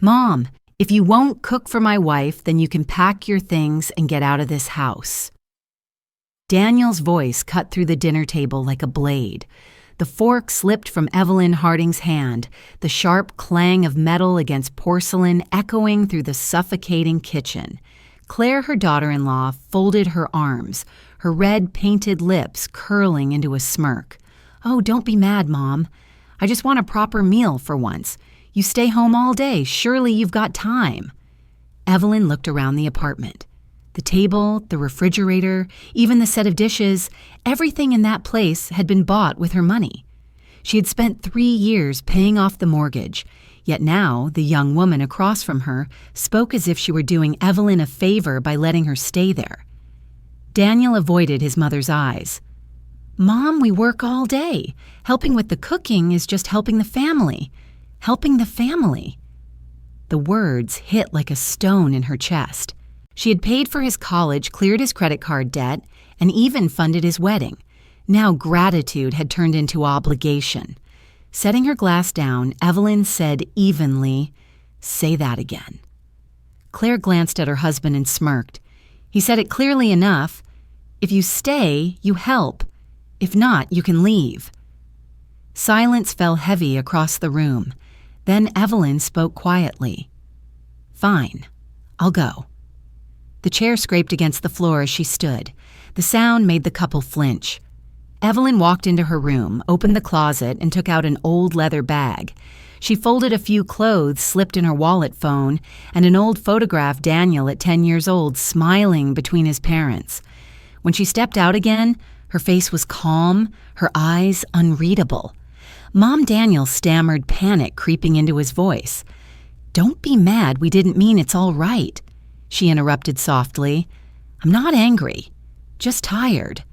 "Mom, if you won't cook for my wife, then you can pack your things and get out of this house." Daniel's voice cut through the dinner table like a blade. The fork slipped from Evelyn Harding's hand, the sharp clang of metal against porcelain echoing through the suffocating kitchen. Claire, her daughter-in-law, folded her arms, her red painted lips curling into a smirk. "Oh, don't be mad, Mom. I just want a proper meal for once. You stay home all day. Surely you've got time." Evelyn looked around the apartment. The table, the refrigerator, even the set of dishes, everything in that place had been bought with her money. She had spent 3 years paying off the mortgage, yet now the young woman across from her spoke as if she were doing Evelyn a favor by letting her stay there. Daniel avoided his mother's eyes. "Mom, we work all day. Helping with the cooking is just helping the family. Helping the family." The words hit like a stone in her chest. She had paid for his college, cleared his credit card debt, and even funded his wedding. Now gratitude had turned into obligation. Setting her glass down, Evelyn said evenly, "Say that again." Claire glanced at her husband and smirked. He said it clearly enough. "If you stay, you help. If not, you can leave." Silence fell heavy across the room. Then Evelyn spoke quietly. "Fine, I'll go." The chair scraped against the floor as she stood. The sound made the couple flinch. Evelyn walked into her room, opened the closet, and took out an old leather bag. She folded a few clothes slipped in her wallet phone and an old photograph Daniel at 10 years old smiling between his parents. When she stepped out again, her face was calm, her eyes unreadable. Mom Daniel stammered, panic creeping into his voice. "Don't be mad, we didn't mean it's all right," she interrupted softly. "I'm not angry, just tired."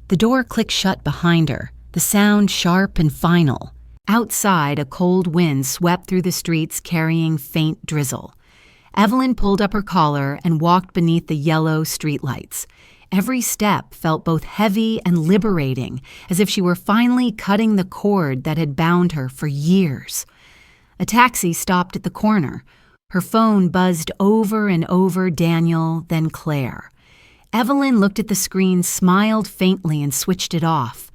The door clicked shut behind her, the sound sharp and final. Outside, a cold wind swept through the streets carrying faint drizzle. Evelyn pulled up her collar and walked beneath the yellow streetlights. Every step felt both heavy and liberating, as if she were finally cutting the cord that had bound her for years. A taxi stopped at the corner. Her phone buzzed over and over Daniel, then Claire. Evelyn looked at the screen, smiled faintly, and switched it off.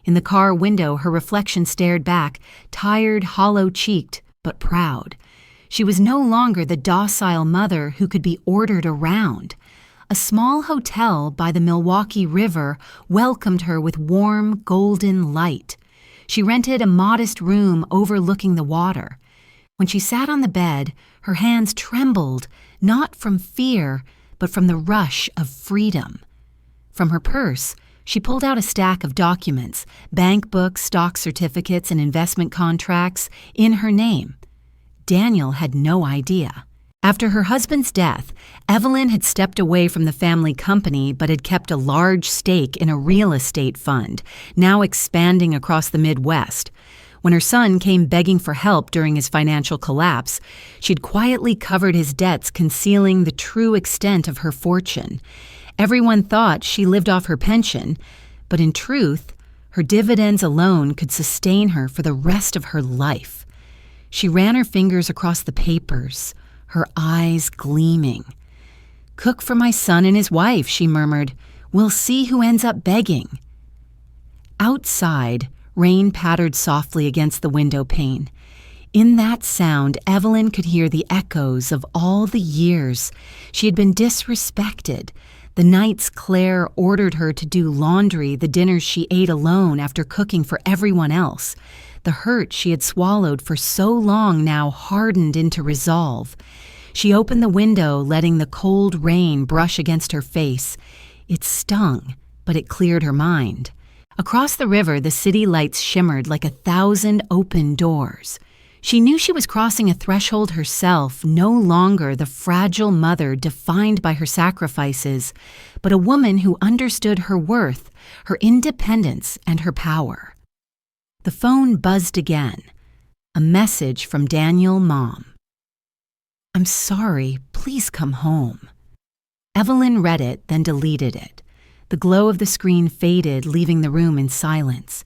In the car window, her reflection stared back, tired, hollow-cheeked, but proud. She was no longer the docile mother who could be ordered around. A small hotel by the Milwaukee River welcomed her with warm, golden light. She rented a modest room overlooking the water. When she sat on the bed, her hands trembled, not from fear, but from the rush of freedom. From her purse, she pulled out a stack of documents, bank books, stock certificates, and investment contracts in her name. Daniel had no idea. After her husband's death, Evelyn had stepped away from the family company but had kept a large stake in a real estate fund, now expanding across the Midwest. When her son came begging for help during his financial collapse, she'd quietly covered his debts, concealing the true extent of her fortune. Everyone thought she lived off her pension, but in truth, her dividends alone could sustain her for the rest of her life. She ran her fingers across the papers, her eyes gleaming. "Cook for my son and his wife," she murmured. "We'll see who ends up begging." Outside, rain pattered softly against the window pane. In that sound, Evelyn could hear the echoes of all the years she had been disrespected, the nights Claire ordered her to do laundry, the dinners she ate alone after cooking for everyone else. The hurt she had swallowed for so long now hardened into resolve. She opened the window, letting the cold rain brush against her face. It stung, but it cleared her mind. Across the river, the city lights shimmered like 1,000 open doors. She knew she was crossing a threshold herself, no longer the fragile mother defined by her sacrifices, but a woman who understood her worth, her independence, and her power. The phone buzzed again. A message from Daniel, Mom. "I'm sorry, please come home." Evelyn read it, then deleted it. The glow of the screen faded, leaving the room in silence.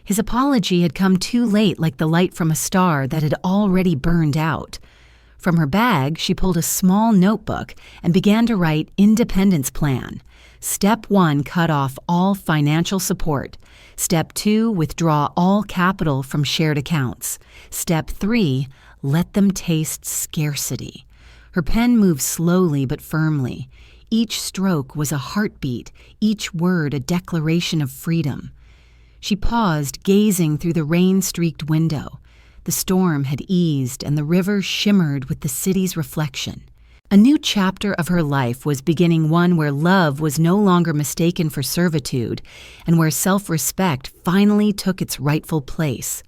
His apology had come too late, like the light from a star that had already burned out. From her bag, she pulled a small notebook and began to write Independence Plan. Step 1, cut off all financial support. Step 2, withdraw all capital from shared accounts. Step 3, let them taste scarcity. Her pen moved slowly but firmly. Each stroke was a heartbeat, each word a declaration of freedom. She paused, gazing through the rain-streaked window. The storm had eased, and the river shimmered with the city's reflection. A new chapter of her life was beginning, one where love was no longer mistaken for servitude, and where self-respect finally took its rightful place.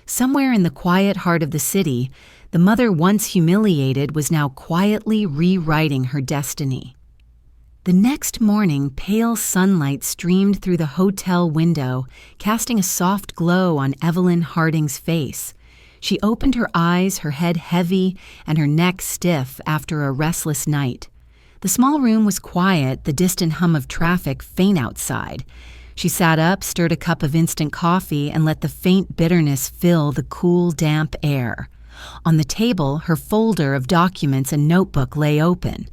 Somewhere in the quiet heart of the city, the mother once humiliated was now quietly rewriting her destiny. The next morning, pale sunlight streamed through the hotel window, casting a soft glow on Evelyn Harding's face. She opened her eyes, her head heavy and her neck stiff after a restless night. The small room was quiet, the distant hum of traffic faint outside. She sat up, stirred a cup of instant coffee, and let the faint bitterness fill the cool, damp air. On the table, her folder of documents and notebook lay open.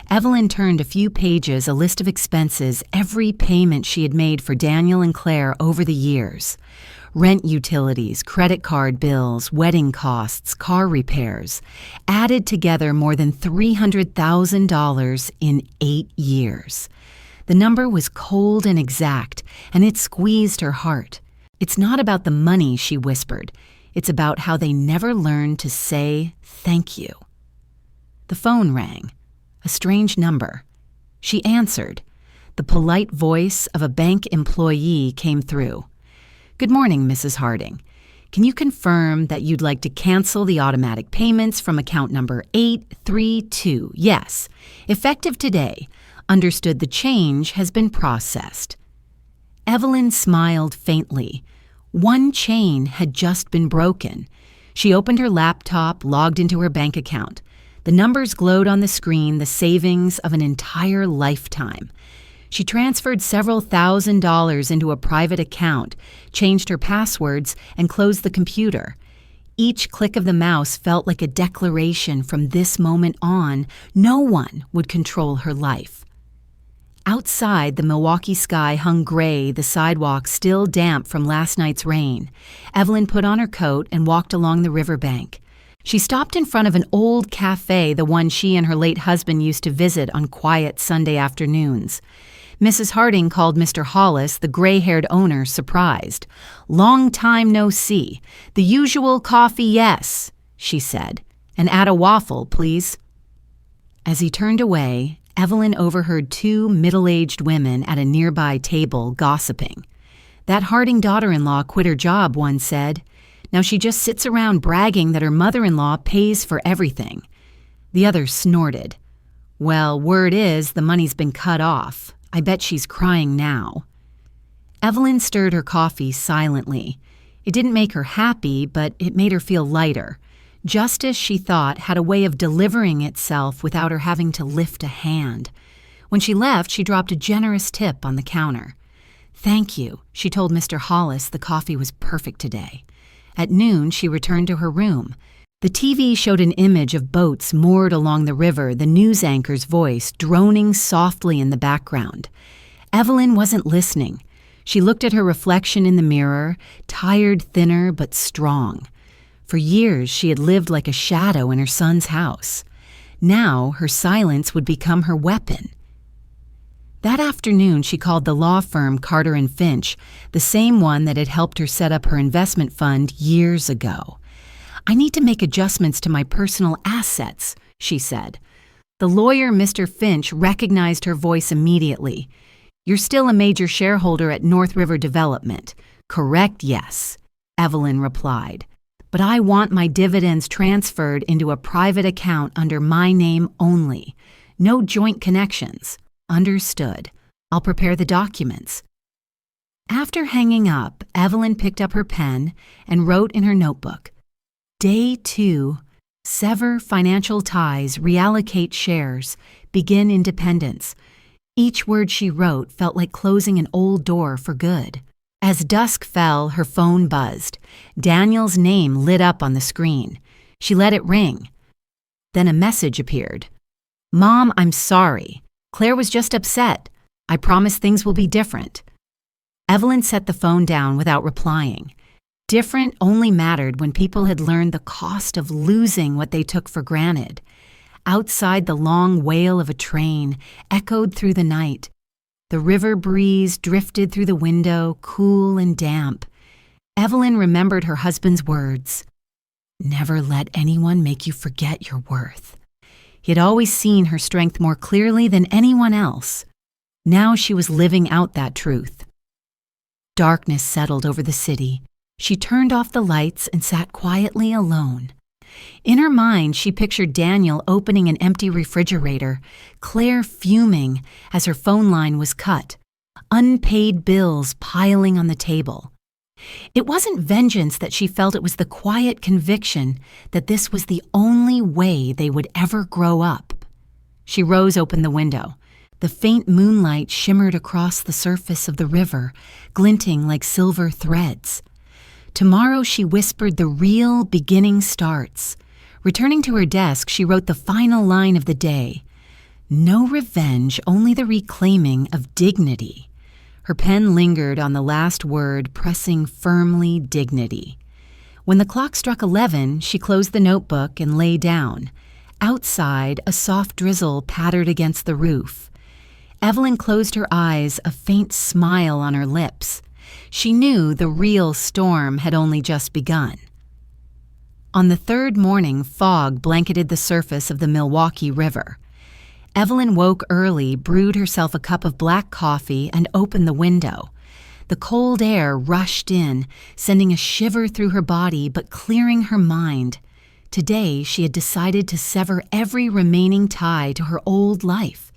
Evelyn turned a few pages, a list of expenses, every payment she had made for Daniel and Claire over the years. Rent utilities, credit card bills, wedding costs, car repairs, added together more than $300,000 in 8 years. The number was cold and exact, and it squeezed her heart. "It's not about the money," she whispered. "It's about how they never learned to say thank you." The phone rang. A strange number. She answered. The polite voice of a bank employee came through. "Good morning, Mrs. Harding. Can you confirm that you'd like to cancel the automatic payments from account number 832? Yes. Effective today. Understood, the change has been processed." Evelyn smiled faintly. One chain had just been broken. She opened her laptop, logged into her bank account. The numbers glowed on the screen, the savings of an entire lifetime. She transferred several $1,000s into a private account, changed her passwords, and closed the computer. Each click of the mouse felt like a declaration. From this moment on, no one would control her life. Outside, the Milwaukee sky hung gray, the sidewalk still damp from last night's rain. Evelyn put on her coat and walked along the riverbank. She stopped in front of an old cafe, the one she and her late husband used to visit on quiet Sunday afternoons. Mrs. Harding called Mr. Hollis, the gray-haired owner, surprised. "Long time no see. The usual coffee, yes," she said. "And add a waffle, please." As he turned away, Evelyn overheard 2 middle-aged women at a nearby table gossiping. "That Harding daughter-in-law quit her job," one said. "Now she just sits around bragging that her mother-in-law pays for everything." The other snorted. "Well, word is the money's been cut off. I bet she's crying now." Evelyn stirred her coffee silently. It didn't make her happy, but it made her feel lighter. Justice, she thought, had a way of delivering itself without her having to lift a hand. When she left, she dropped a generous tip on the counter. "Thank you," she told Mr. Hollis the coffee was perfect today. At noon, she returned to her room. The TV showed an image of boats moored along the river, the news anchor's voice droning softly in the background. Evelyn wasn't listening. She looked at her reflection in the mirror, tired, thinner, but strong. For years, she had lived like a shadow in her son's house. Now, her silence would become her weapon. That afternoon, she called the law firm Carter & Finch, the same one that had helped her set up her investment fund years ago. "I need to make adjustments to my personal assets," she said. The lawyer, Mr. Finch, recognized her voice immediately. "You're still a major shareholder at North River Development." "Correct, yes," Evelyn replied. "But I want my dividends transferred into a private account under my name only. No joint connections." "Understood. I'll prepare the documents." After hanging up, Evelyn picked up her pen and wrote in her notebook, "Day 2, sever financial ties, reallocate shares, begin independence." Each word she wrote felt like closing an old door for good. As dusk fell, her phone buzzed. Daniel's name lit up on the screen. She let it ring. Then a message appeared. "Mom, I'm sorry. Claire was just upset. I promise things will be different." Evelyn set the phone down without replying. Different only mattered when people had learned the cost of losing what they took for granted. Outside, the long wail of a train echoed through the night. The river breeze drifted through the window, cool and damp. Evelyn remembered her husband's words. "Never let anyone make you forget your worth." He had always seen her strength more clearly than anyone else. Now she was living out that truth. Darkness settled over the city. She turned off the lights and sat quietly alone. In her mind, she pictured Daniel opening an empty refrigerator, Claire fuming as her phone line was cut, unpaid bills piling on the table. It wasn't vengeance that she felt, it was the quiet conviction that this was the only way they would ever grow up. She rose, opened the window. The faint moonlight shimmered across the surface of the river, glinting like silver threads. Tomorrow, she whispered, the real beginning starts. Returning to her desk, she wrote the final line of the day. No revenge, only the reclaiming of dignity. Her pen lingered on the last word, pressing firmly dignity. When the clock struck 11, she closed the notebook and lay down. Outside, a soft drizzle pattered against the roof. Evelyn closed her eyes, a faint smile on her lips. She knew the real storm had only just begun. On the third morning, fog blanketed the surface of the Milwaukee River. Evelyn woke early, brewed herself a cup of black coffee, and opened the window. The cold air rushed in, sending a shiver through her body but clearing her mind. Today, she had decided to sever every remaining tie to her old life.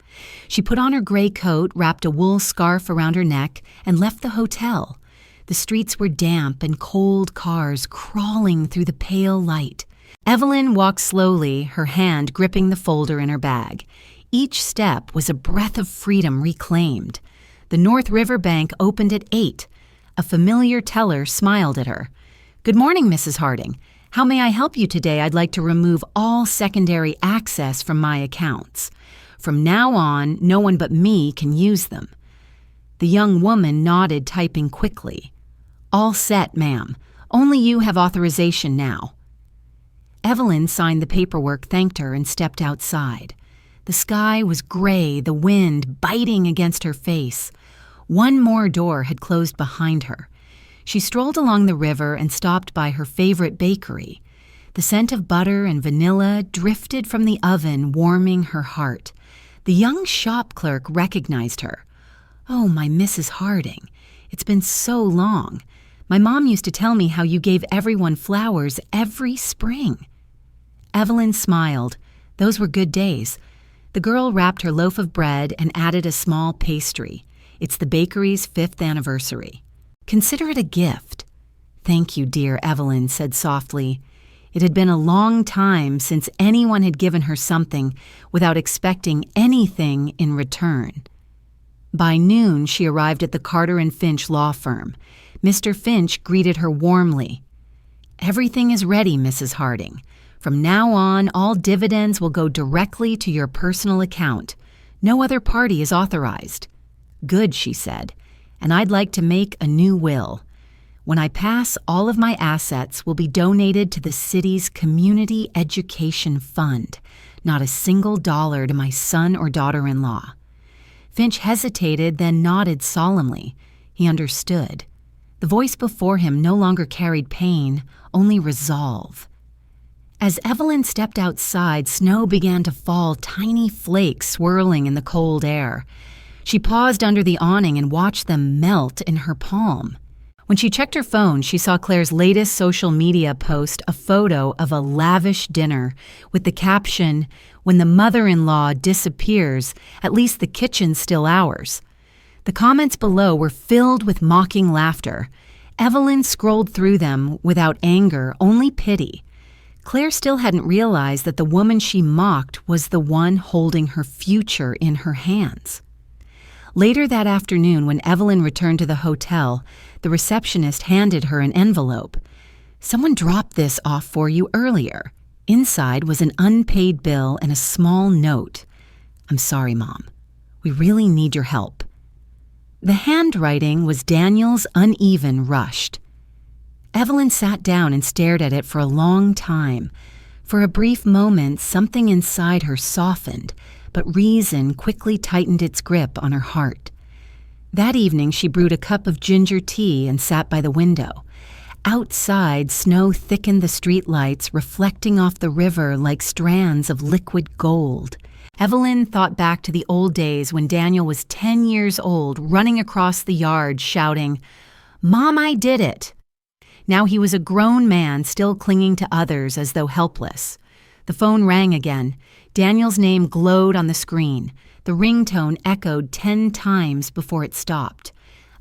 She put on her gray coat, wrapped a wool scarf around her neck, and left the hotel. The streets were damp and cold cars crawling through the pale light. Evelyn walked slowly, her hand gripping the folder in her bag. Each step was a breath of freedom reclaimed. The North River Bank opened at 8. A familiar teller smiled at her. "Good morning, Mrs. Harding. How may I help you today? I'd like to remove all secondary access from my accounts. From now on, no one but me can use them." The young woman nodded, typing quickly. "All set, ma'am. Only you have authorization now." Evelyn signed the paperwork, thanked her, and stepped outside. The sky was gray, the wind biting against her face. One more door had closed behind her. She strolled along the river and stopped by her favorite bakery. The scent of butter and vanilla drifted from the oven, warming her heart. The young shop clerk recognized her. "Oh, my Mrs. Harding. It's been so long. My mom used to tell me how you gave everyone flowers every spring." Evelyn smiled. Those were good days. The girl wrapped her loaf of bread and added a small pastry. "It's the bakery's 5th anniversary. Consider it a gift." "Thank you, dear," Evelyn said softly. It had been a long time since anyone had given her something without expecting anything in return. By noon, she arrived at the Carter and Finch law firm. Mr. Finch greeted her warmly. "Everything is ready, Mrs. Harding. From now on, all dividends will go directly to your personal account. No other party is authorized." "Good," she said, "and I'd like to make a new will. When I pass, all of my assets will be donated to the city's Community Education Fund. Not a single dollar to my son or daughter-in-law." Finch hesitated, then nodded solemnly. He understood. The voice before him no longer carried pain, only resolve. As Evelyn stepped outside, snow began to fall, tiny flakes swirling in the cold air. She paused under the awning and watched them melt in her palm. When she checked her phone, she saw Claire's latest social media post, a photo of a lavish dinner with the caption, "When the mother-in-law disappears, at least the kitchen's still ours." The comments below were filled with mocking laughter. Evelyn scrolled through them without anger, only pity. Claire still hadn't realized that the woman she mocked was the one holding her future in her hands. Later that afternoon, when Evelyn returned to the hotel, the receptionist handed her an envelope. "Someone dropped this off for you earlier." Inside was an unpaid bill and a small note. "I'm sorry, Mom. We really need your help." The handwriting was Daniel's uneven, rushed. Evelyn sat down and stared at it for a long time. For a brief moment, something inside her softened, but reason quickly tightened its grip on her heart. That evening, she brewed a cup of ginger tea and sat by the window. Outside, snow thickened the streetlights, reflecting off the river like strands of liquid gold. Evelyn thought back to the old days when Daniel was 10 years old, running across the yard, shouting, "Mom, I did it!" Now he was a grown man, still clinging to others as though helpless. The phone rang again. Daniel's name glowed on the screen. The ringtone echoed 10 times before it stopped.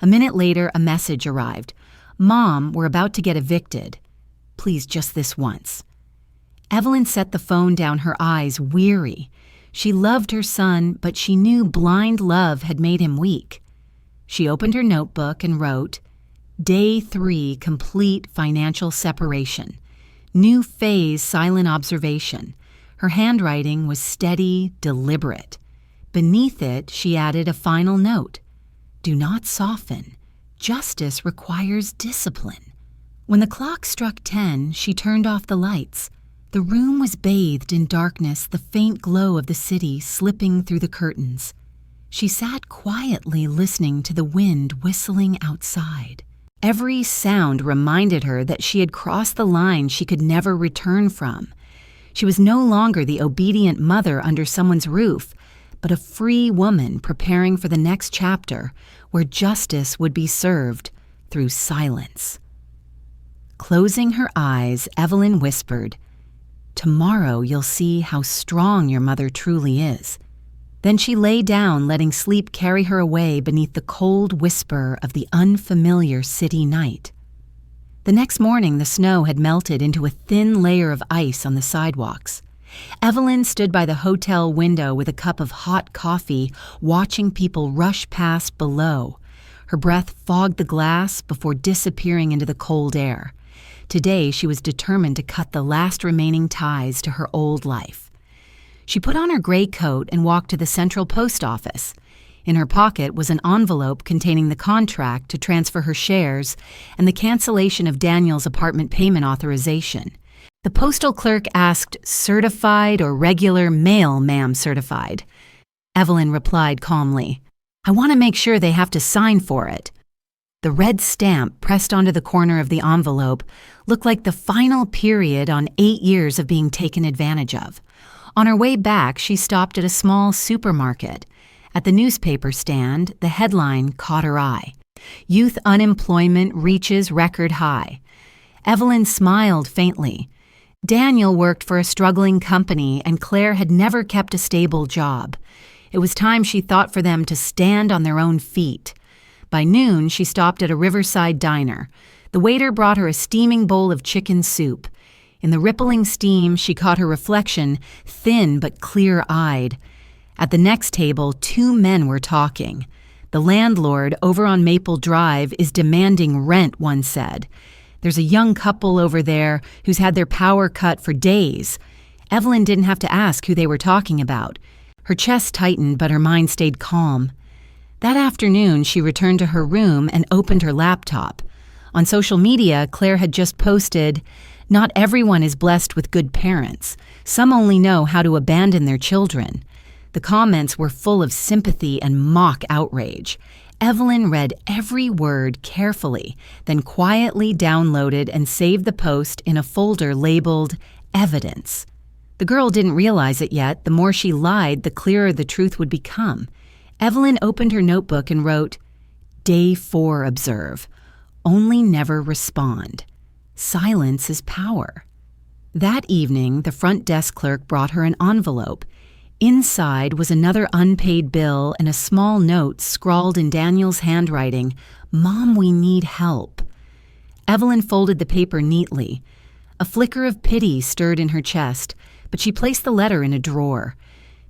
A minute later, a message arrived. "Mom, we're about to get evicted. Please, just this once." Evelyn set the phone down, her eyes weary. She loved her son, but she knew blind love had made him weak. She opened her notebook and wrote, "Day 3, complete financial separation. New phase, silent observation." Her handwriting was steady, deliberate. Beneath it, she added a final note. "Do not soften. Justice requires discipline." When the clock struck 10, she turned off the lights. The room was bathed in darkness, the faint glow of the city slipping through the curtains. She sat quietly listening to the wind whistling outside. Every sound reminded her that she had crossed the line she could never return from. She was no longer the obedient mother under someone's roof, but a free woman preparing for the next chapter where justice would be served through silence. Closing her eyes, Evelyn whispered, "Tomorrow you'll see how strong your mother truly is." Then she lay down, letting sleep carry her away beneath the cold whisper of the unfamiliar city night. The next morning, the snow had melted into a thin layer of ice on the sidewalks. Evelyn stood by the hotel window with a cup of hot coffee, watching people rush past below. Her breath fogged the glass before disappearing into the cold air. Today, she was determined to cut the last remaining ties to her old life. She put on her gray coat and walked to the central post office. In her pocket was an envelope containing the contract to transfer her shares and the cancellation of Daniel's apartment payment authorization. The postal clerk asked, "Certified or regular mail, ma'am, certified?" Evelyn replied calmly, "I want to make sure they have to sign for it." The red stamp pressed onto the corner of the envelope looked like the final period on 8 years of being taken advantage of. On her way back, she stopped at a small supermarket. At the newspaper stand, the headline caught her eye. "Youth unemployment reaches record high." Evelyn smiled faintly. Daniel worked for a struggling company, and Claire had never kept a stable job. It was time, she thought, for them to stand on their own feet. By noon, she stopped at a riverside diner. The waiter brought her a steaming bowl of chicken soup. In the rippling steam, she caught her reflection, thin but clear-eyed. At the next table, 2 men were talking. "The landlord over on Maple Drive is demanding rent," one said. "There's a young couple over there who's had their power cut for days." Evelyn didn't have to ask who they were talking about. Her chest tightened, but her mind stayed calm. That afternoon, she returned to her room and opened her laptop. On social media, Claire had just posted, "Not everyone is blessed with good parents. Some only know how to abandon their children." The comments were full of sympathy and mock outrage. Evelyn read every word carefully, then quietly downloaded and saved the post in a folder labeled Evidence. The girl didn't realize it yet. The more she lied, the clearer the truth would become. Evelyn opened her notebook and wrote, "Day 4, observe. Only never respond. Silence is power." That evening, the front desk clerk brought her an envelope. Inside was another unpaid bill and a small note scrawled in Daniel's handwriting, "Mom, we need help." Evelyn folded the paper neatly. A flicker of pity stirred in her chest, but she placed the letter in a drawer.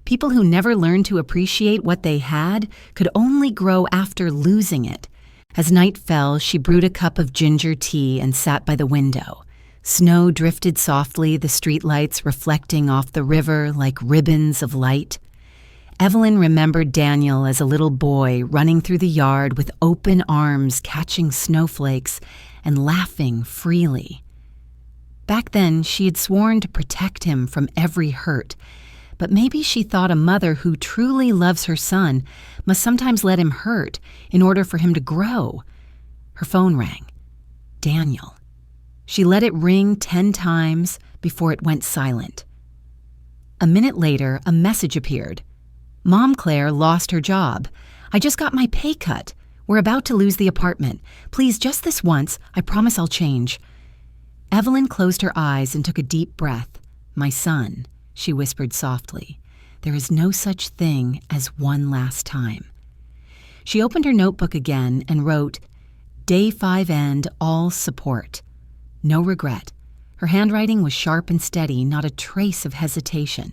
People who never learned to appreciate what they had could only grow after losing it. As night fell, she brewed a cup of ginger tea and sat by the window. Snow drifted softly, the streetlights reflecting off the river like ribbons of light. Evelyn remembered Daniel as a little boy running through the yard with open arms catching snowflakes and laughing freely. Back then, she had sworn to protect him from every hurt, but maybe she thought a mother who truly loves her son must sometimes let him hurt in order for him to grow. Her phone rang. Daniel. She let it ring 10 times before it went silent. A minute later, a message appeared. Mom Claire lost her job. I just got my pay cut. We're about to lose the apartment. Please, just this once. I promise I'll change. Evelyn closed her eyes and took a deep breath. My son, she whispered softly. There is no such thing as one last time. She opened her notebook again and wrote, Day 5 end, all support. No regret. Her handwriting was sharp and steady, not a trace of hesitation.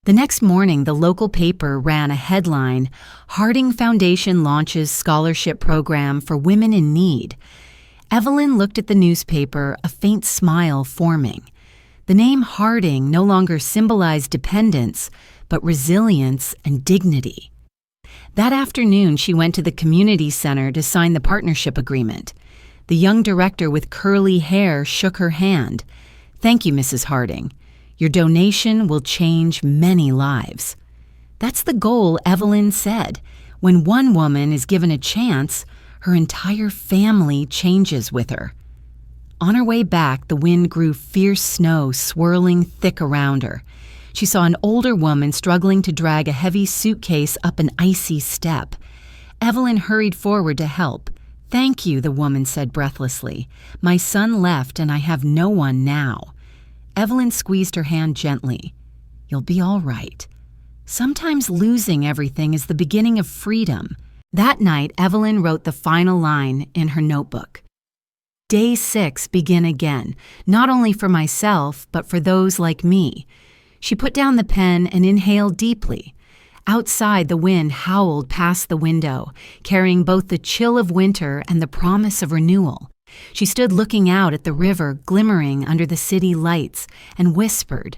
The next morning, the local paper ran a headline, Harding Foundation launches scholarship program for women in need. Evelyn looked at the newspaper, a faint smile forming. The name Harding no longer symbolized dependence, but resilience and dignity. That afternoon, she went to the community center to sign the partnership agreement. The young director with curly hair shook her hand. Thank you, Mrs. Harding. Your donation will change many lives. That's the goal, Evelyn said. When one woman is given a chance, her entire family changes with her. On her way back, the wind grew fierce snow swirling thick around her. She saw an older woman struggling to drag a heavy suitcase up an icy step. Evelyn hurried forward to help. Thank you, the woman said breathlessly. My son left and I have no one now. Evelyn squeezed her hand gently. You'll be all right. Sometimes losing everything is the beginning of freedom. That night, Evelyn wrote the final line in her notebook. Day 6, begin again, not only for myself, but for those like me. She put down the pen and inhaled deeply. Outside, the wind howled past the window, carrying both the chill of winter and the promise of renewal. She stood looking out at the river glimmering under the city lights and whispered,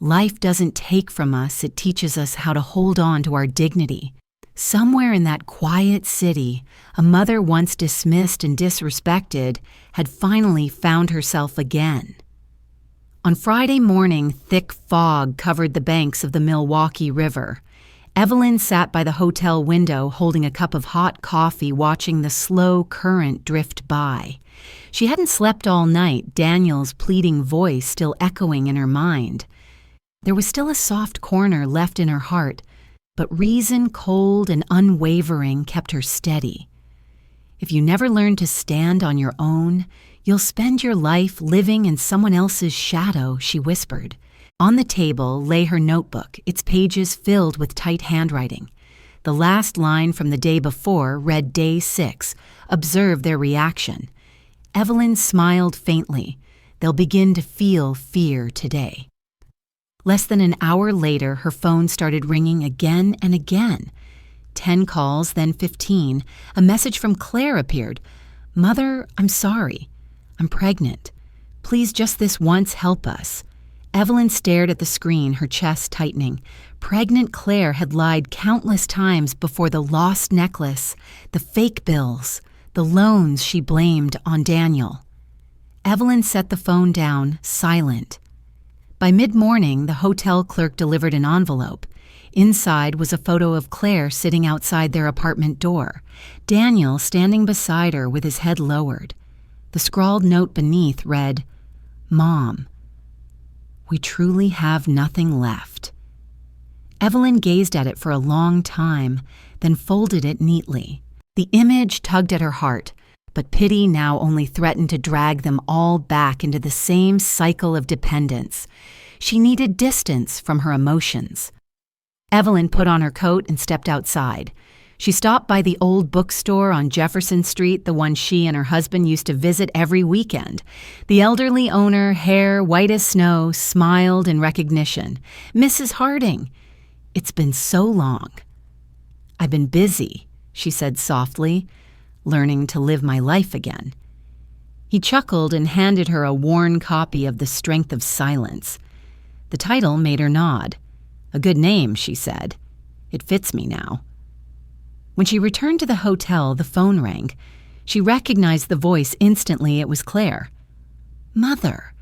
Life doesn't take from us, it teaches us how to hold on to our dignity. Somewhere in that quiet city, a mother once dismissed and disrespected had finally found herself again. On Friday morning, thick fog covered the banks of the Milwaukee River. Evelyn sat by the hotel window holding a cup of hot coffee, watching the slow current drift by. She hadn't slept all night, Daniel's pleading voice still echoing in her mind. There was still a soft corner left in her heart, but reason, cold and unwavering, kept her steady. If you never learn to stand on your own, you'll spend your life living in someone else's shadow, she whispered. On the table lay her notebook, its pages filled with tight handwriting. The last line from the day before read Day 6. Observe their reaction. Evelyn smiled faintly. They'll begin to feel fear today. Less than an hour later, her phone started ringing again and again. 10 calls, then 15. A message from Claire appeared. Mother, I'm sorry. I'm pregnant. Please just this once help us. Evelyn stared at the screen, her chest tightening. Pregnant Claire had lied countless times before the lost necklace, the fake bills, the loans she blamed on Daniel. Evelyn set the phone down, silent. By mid-morning, the hotel clerk delivered an envelope. Inside was a photo of Claire sitting outside their apartment door, Daniel standing beside her with his head lowered. The scrawled note beneath read, Mom, we truly have nothing left. Evelyn gazed at it for a long time, then folded it neatly. The image tugged at her heart, but pity now only threatened to drag them all back into the same cycle of dependence. She needed distance from her emotions. Evelyn put on her coat and stepped outside. She stopped by the old bookstore on Jefferson Street, the one she and her husband used to visit every weekend. The elderly owner, hair white as snow, smiled in recognition. Mrs. Harding, it's been so long. I've been busy, she said softly, learning to live my life again. He chuckled and handed her a worn copy of The Strength of Silence. The title made her nod. "A good name," she said. "It fits me now." When she returned to the hotel, the phone rang. She recognized the voice instantly. It was Claire. "Mother,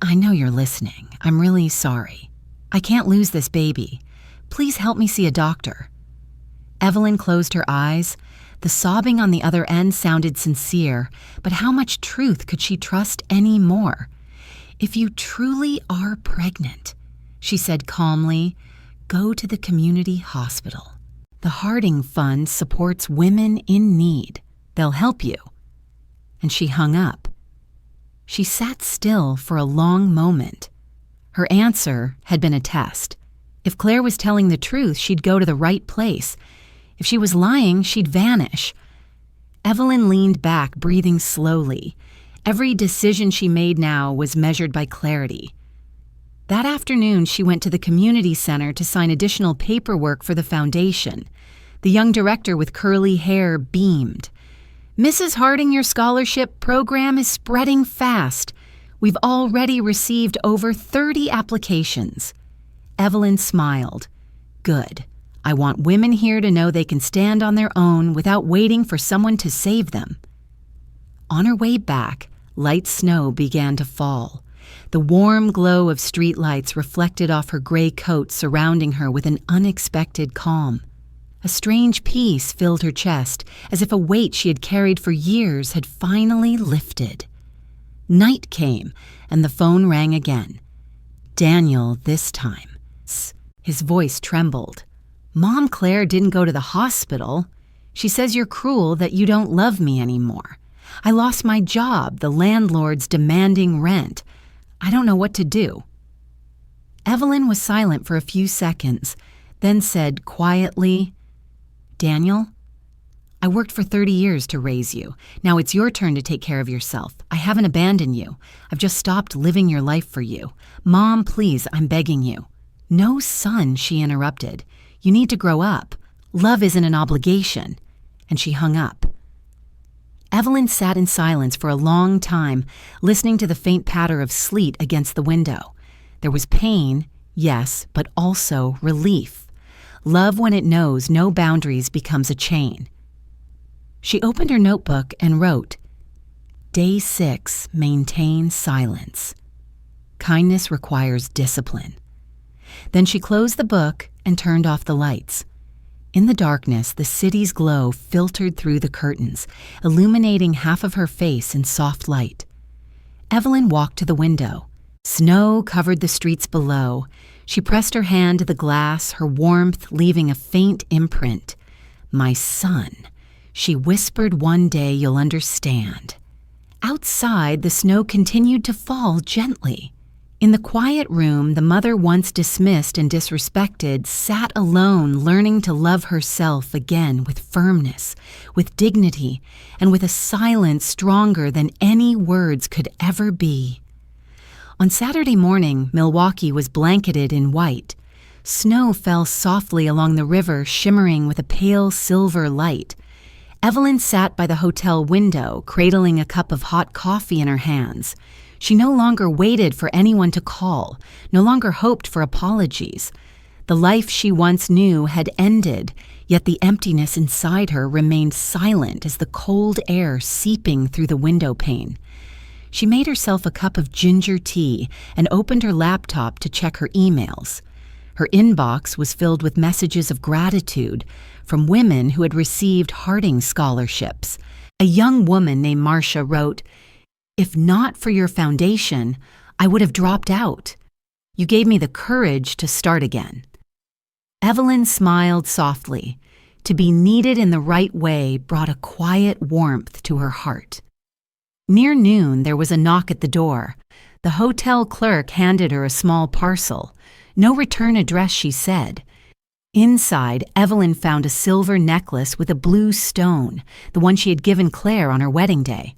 I know you're listening. I'm really sorry. I can't lose this baby. Please help me see a doctor." Evelyn closed her eyes. The sobbing on the other end sounded sincere, but how much truth could she trust any more? "If you truly are pregnant," she said calmly, "go to the community hospital. The Harding Fund supports women in need. They'll help you." And she hung up. She sat still for a long moment. Her answer had been a test. If Claire was telling the truth, she'd go to the right place. If she was lying, she'd vanish. Evelyn leaned back, breathing slowly. Every decision she made now was measured by clarity. That afternoon, she went to the community center to sign additional paperwork for the foundation. The young director with curly hair beamed. "Mrs. Harding, your scholarship program is spreading fast. We've already received over 30 applications." Evelyn smiled. "Good. I want women here to know they can stand on their own without waiting for someone to save them." On her way back, light snow began to fall. The warm glow of streetlights reflected off her gray coat, surrounding her with an unexpected calm. A strange peace filled her chest, as if a weight she had carried for years had finally lifted. Night came, and the phone rang again. Daniel this time. His voice trembled. "Mom Claire didn't go to the hospital. She says you're cruel, that you don't love me anymore. I lost my job. The landlord's demanding rent. I don't know what to do." Evelyn was silent for a few seconds, then said quietly, "Daniel, I worked for 30 years to raise you. Now it's your turn to take care of yourself. I haven't abandoned you. I've just stopped living your life for you. Mom, please, I'm begging you." "No, son," she interrupted. "You need to grow up. Love isn't an obligation." And she hung up. Evelyn sat in silence for a long time, listening to the faint patter of sleet against the window. There was pain, yes, but also relief. Love, when it knows no boundaries, becomes a chain. She opened her notebook and wrote, "Day 6, maintain silence. Kindness requires discipline." Then she closed the book and turned off the lights. In the darkness, the city's glow filtered through the curtains, illuminating half of her face in soft light. Evelyn walked to the window. Snow covered the streets below. She pressed her hand to the glass, her warmth leaving a faint imprint. "My son," she whispered, "one day you'll understand." Outside, the snow continued to fall gently. In the quiet room the mother once dismissed and disrespected sat alone, learning to love herself again with firmness, with dignity, and with a silence stronger than any words could ever be. On Saturday morning, Milwaukee was blanketed in white. Snow fell softly along the river, shimmering with a pale silver light. Evelyn sat by the hotel window, cradling a cup of hot coffee in her hands. She no longer waited for anyone to call, no longer hoped for apologies. The life she once knew had ended, yet the emptiness inside her remained silent as the cold air seeping through the window pane. She made herself a cup of ginger tea and opened her laptop to check her emails. Her inbox was filled with messages of gratitude from women who had received Harding scholarships. A young woman named Marcia wrote, "If not for your foundation, I would have dropped out. You gave me the courage to start again." Evelyn smiled softly. To be needed in the right way brought a quiet warmth to her heart. Near noon, there was a knock at the door. The hotel clerk handed her a small parcel. No return address, she said. Inside, Evelyn found a silver necklace with a blue stone, the one she had given Claire on her wedding day.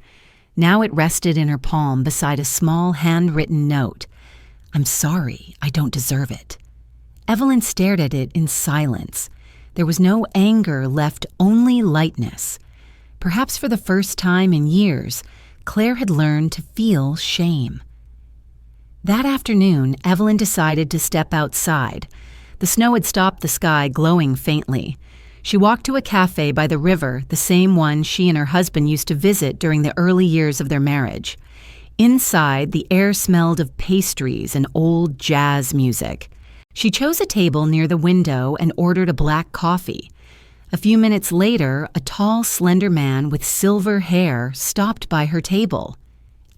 Now it rested in her palm beside a small handwritten note. "I'm sorry, I don't deserve it." Evelyn stared at it in silence. There was no anger left, only lightness. Perhaps for the first time in years, Claire had learned to feel shame. That afternoon, Evelyn decided to step outside. The snow had stopped the sky glowing faintly. She walked to a cafe by the river, the same one she and her husband used to visit during the early years of their marriage. Inside, the air smelled of pastries and old jazz music. She chose a table near the window and ordered a black coffee. A few minutes later, a tall, slender man with silver hair stopped by her table.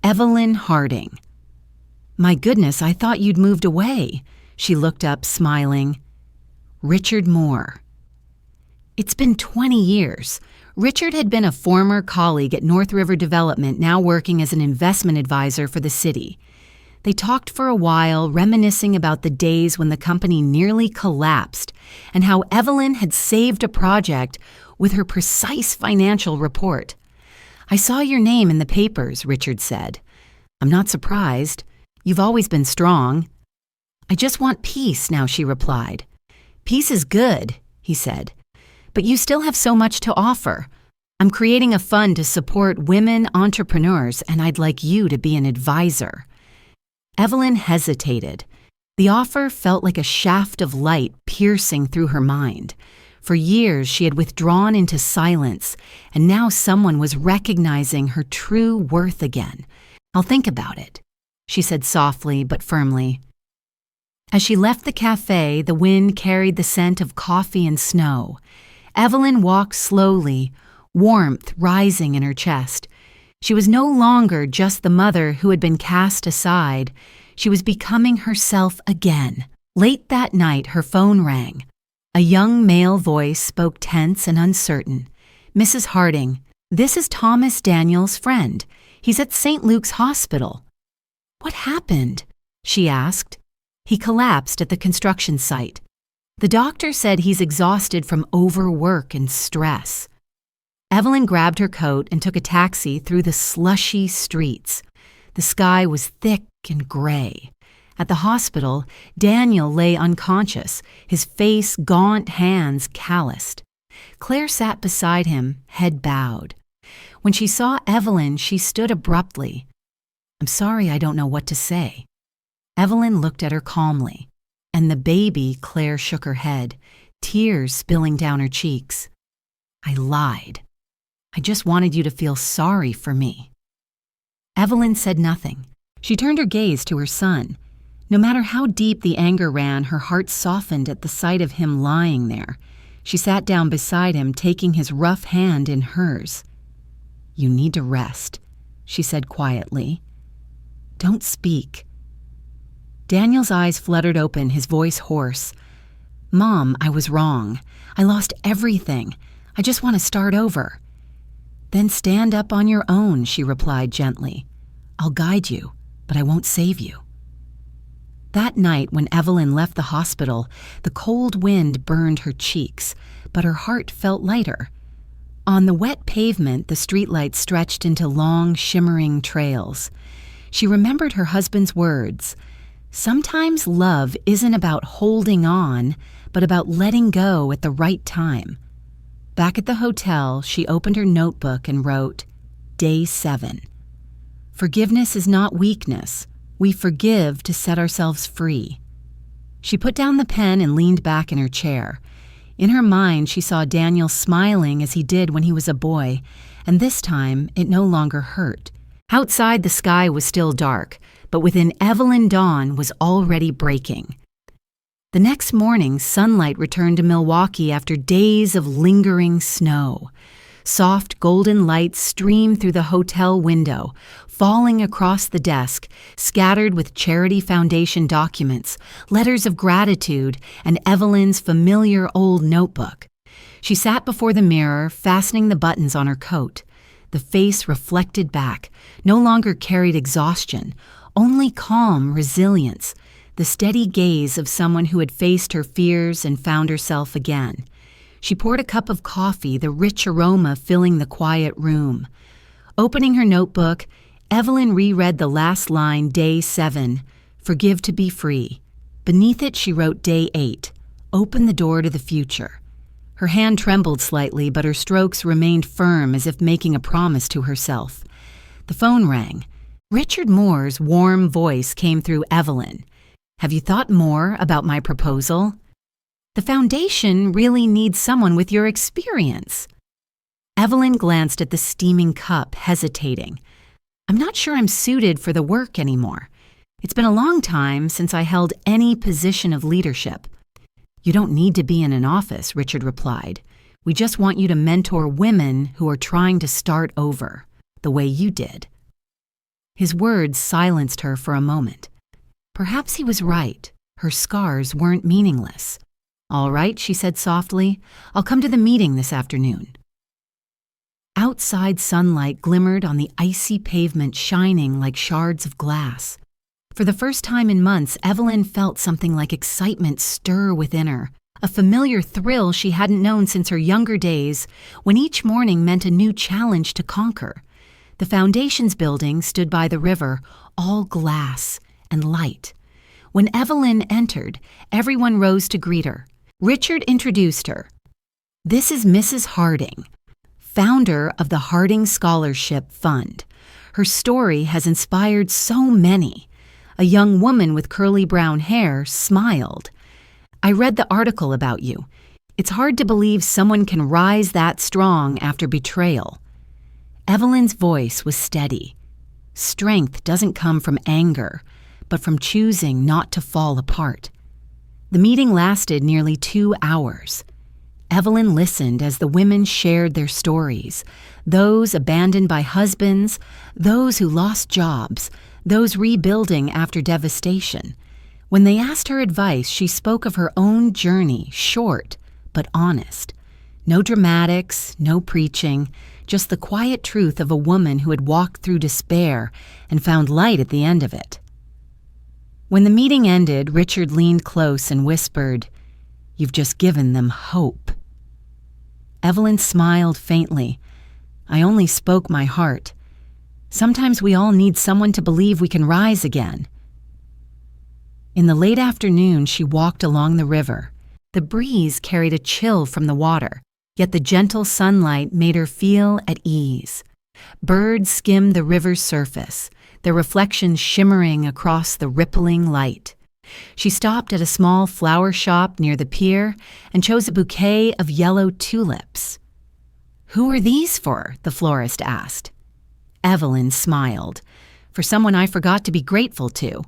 Evelyn Harding. "My goodness, I thought you'd moved away." She looked up, smiling. Richard Moore. It's been 20 years. Richard had been a former colleague at North River Development, now working as an investment advisor for the city. They talked for a while, reminiscing about the days when the company nearly collapsed and how Evelyn had saved a project with her precise financial report. "I saw your name in the papers," Richard said. "I'm not surprised. You've always been strong." "I just want peace now," she replied. "Peace is good," he said, "but you still have so much to offer. I'm creating a fund to support women entrepreneurs, and I'd like you to be an advisor." Evelyn hesitated. The offer felt like a shaft of light piercing through her mind. For years, she had withdrawn into silence, and now someone was recognizing her true worth again. "I'll think about it," she said softly but firmly. As she left the cafe, the wind carried the scent of coffee and snow. Evelyn walked slowly, warmth rising in her chest. She was no longer just the mother who had been cast aside. She was becoming herself again. Late that night, her phone rang. A young male voice spoke tense and uncertain. "Mrs. Harding, this is Thomas Daniel's friend. He's at St. Luke's Hospital." "What happened?" she asked. "He collapsed at the construction site. The doctor said he's exhausted from overwork and stress." Evelyn grabbed her coat and took a taxi through the slushy streets. The sky was thick and gray. At the hospital, Daniel lay unconscious, his face, gaunt hands calloused. Claire sat beside him, head bowed. When she saw Evelyn, she stood abruptly. "I'm sorry, I don't know what to say." Evelyn looked at her calmly. "And the baby," Claire shook her head, tears spilling down her cheeks. "I lied. I just wanted you to feel sorry for me." Evelyn said nothing. She turned her gaze to her son. No matter how deep the anger ran, her heart softened at the sight of him lying there. She sat down beside him, taking his rough hand in hers. "You need to rest," she said quietly. "Don't speak." Daniel's eyes fluttered open, his voice hoarse. "Mom, I was wrong. I lost everything. I just want to start over." "Then stand up on your own," she replied gently. "I'll guide you, but I won't save you." That night, when Evelyn left the hospital, the cold wind burned her cheeks, but her heart felt lighter. On the wet pavement, the streetlights stretched into long, shimmering trails. She remembered her husband's words. Sometimes love isn't about holding on, but about letting go at the right time. Back at the hotel, she opened her notebook and wrote, Day 7. Forgiveness is not weakness. We forgive to set ourselves free. She put down the pen and leaned back in her chair. In her mind, she saw Daniel smiling as he did when he was a boy, and this time it no longer hurt. Outside, the sky was still dark, but within Evelyn, dawn was already breaking. The next morning, sunlight returned to Milwaukee after days of lingering snow. Soft golden lights streamed through the hotel window, falling across the desk, scattered with Charity Foundation documents, letters of gratitude, and Evelyn's familiar old notebook. She sat before the mirror, fastening the buttons on her coat. The face reflected back, no longer carried exhaustion, only calm resilience, the steady gaze of someone who had faced her fears and found herself again. She poured a cup of coffee, the rich aroma filling the quiet room. Opening her notebook, Evelyn reread the last line, Day 7, Forgive to be free. Beneath it, she wrote Day 8, Open the door to the future. Her hand trembled slightly, but her strokes remained firm as if making a promise to herself. The phone rang. Richard Moore's warm voice came through Evelyn. "Have you thought more about my proposal? The foundation really needs someone with your experience." Evelyn glanced at the steaming cup, hesitating. "I'm not sure I'm suited for the work anymore. It's been a long time since I held any position of leadership." "You don't need to be in an office," Richard replied. "We just want you to mentor women who are trying to start over, the way you did." His words silenced her for a moment. Perhaps he was right. Her scars weren't meaningless. "All right," she said softly. "I'll come to the meeting this afternoon." Outside sunlight glimmered on the icy pavement, shining like shards of glass. For the first time in months, Evelyn felt something like excitement stir within her, a familiar thrill she hadn't known since her younger days, when each morning meant a new challenge to conquer. The Foundations building stood by the river, all glass and light. When Evelyn entered, everyone rose to greet her. Richard introduced her. "This is Mrs. Harding, founder of the Harding Scholarship Fund. Her story has inspired so many." A young woman with curly brown hair smiled. "I read the article about you. It's hard to believe someone can rise that strong after betrayal." Evelyn's voice was steady. Strength doesn't come from anger, but from choosing not to fall apart. The meeting lasted nearly 2 hours. Evelyn listened as the women shared their stories, those abandoned by husbands, those who lost jobs, those rebuilding after devastation. When they asked her advice, she spoke of her own journey, short but honest. No dramatics, no preaching, just the quiet truth of a woman who had walked through despair and found light at the end of it. When the meeting ended, Richard leaned close and whispered, "You've just given them hope." Evelyn smiled faintly. "I only spoke my heart. Sometimes we all need someone to believe we can rise again." In the late afternoon, she walked along the river. The breeze carried a chill from the water, yet the gentle sunlight made her feel at ease. Birds skimmed the river's surface, their reflections shimmering across the rippling light. She stopped at a small flower shop near the pier and chose a bouquet of yellow tulips. "Who are these for?" the florist asked. Evelyn smiled. "For someone I forgot to be grateful to."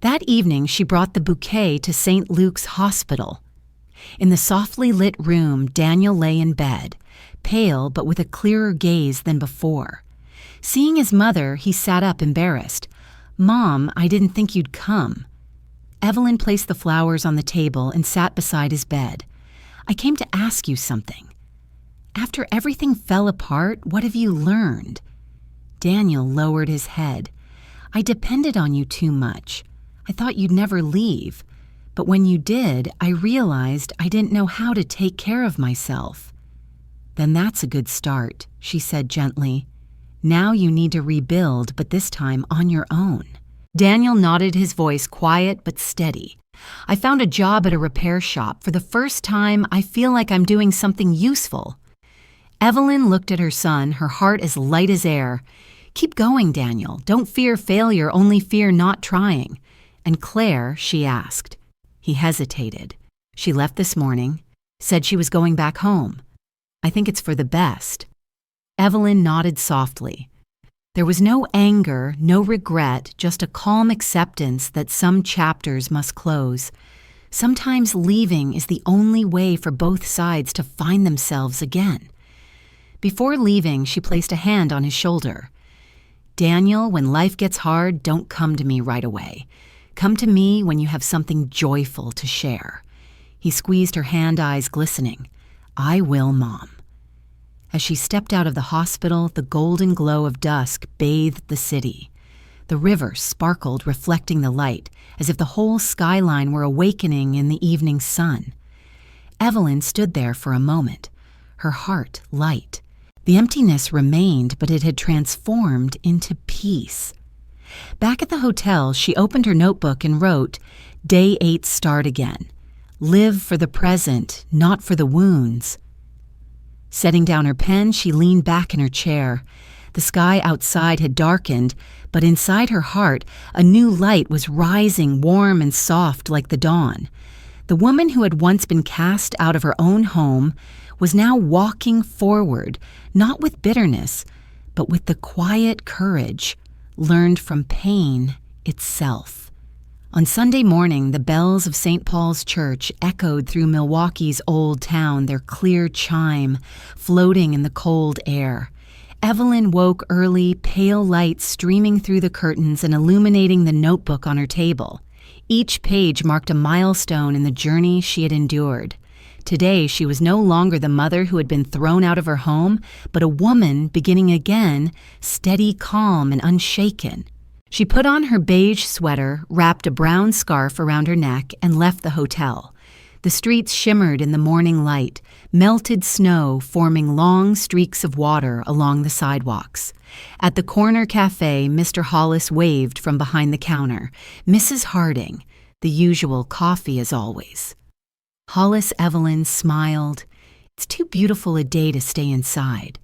That evening, she brought the bouquet to St. Luke's Hospital. In the softly lit room, Daniel lay in bed, pale but with a clearer gaze than before. Seeing his mother, he sat up embarrassed. "Mom, I didn't think you'd come." Evelyn placed the flowers on the table and sat beside his bed. "I came to ask you something. After everything fell apart, what have you learned?" Daniel lowered his head. "I depended on you too much. I thought you'd never leave. But when you did, I realized I didn't know how to take care of myself." "Then that's a good start," she said gently. "Now you need to rebuild, but this time on your own." Daniel nodded, his voice quiet but steady. "I found a job at a repair shop. For the first time, I feel like I'm doing something useful." Evelyn looked at her son, her heart as light as air. "Keep going, Daniel. Don't fear failure, only fear not trying." "And Claire?" she asked. He hesitated. "She left this morning, said she was going back home. I think it's for the best." Evelyn nodded softly. There was no anger, no regret, just a calm acceptance that some chapters must close. Sometimes leaving is the only way for both sides to find themselves again. Before leaving, she placed a hand on his shoulder. "Daniel, when life gets hard, don't come to me right away. Come to me when you have something joyful to share." He squeezed her hand, eyes glistening. "I will, Mom." As she stepped out of the hospital, the golden glow of dusk bathed the city. The river sparkled, reflecting the light, as if the whole skyline were awakening in the evening sun. Evelyn stood there for a moment, her heart light. The emptiness remained, but it had transformed into peace. Back at the hotel, she opened her notebook and wrote, "Day 8 start again. Live for the present, not for the wounds." Setting down her pen, she leaned back in her chair. The sky outside had darkened, but inside her heart, a new light was rising, warm and soft like the dawn. The woman who had once been cast out of her own home was now walking forward, not with bitterness, but with the quiet courage learned from pain itself. On Sunday morning, the bells of St. Paul's Church echoed through Milwaukee's old town, their clear chime floating in the cold air. Evelyn woke early, pale light streaming through the curtains and illuminating the notebook on her table. Each page marked a milestone in the journey she had endured. Today, she was no longer the mother who had been thrown out of her home, but a woman beginning again, steady, calm, and unshaken. She put on her beige sweater, wrapped a brown scarf around her neck, and left the hotel. The streets shimmered in the morning light, melted snow forming long streaks of water along the sidewalks. At the corner cafe, Mr. Hollis waved from behind the counter. Mrs. Harding, the usual coffee as always. Hollis Evelyn smiled. It's too beautiful a day to stay inside.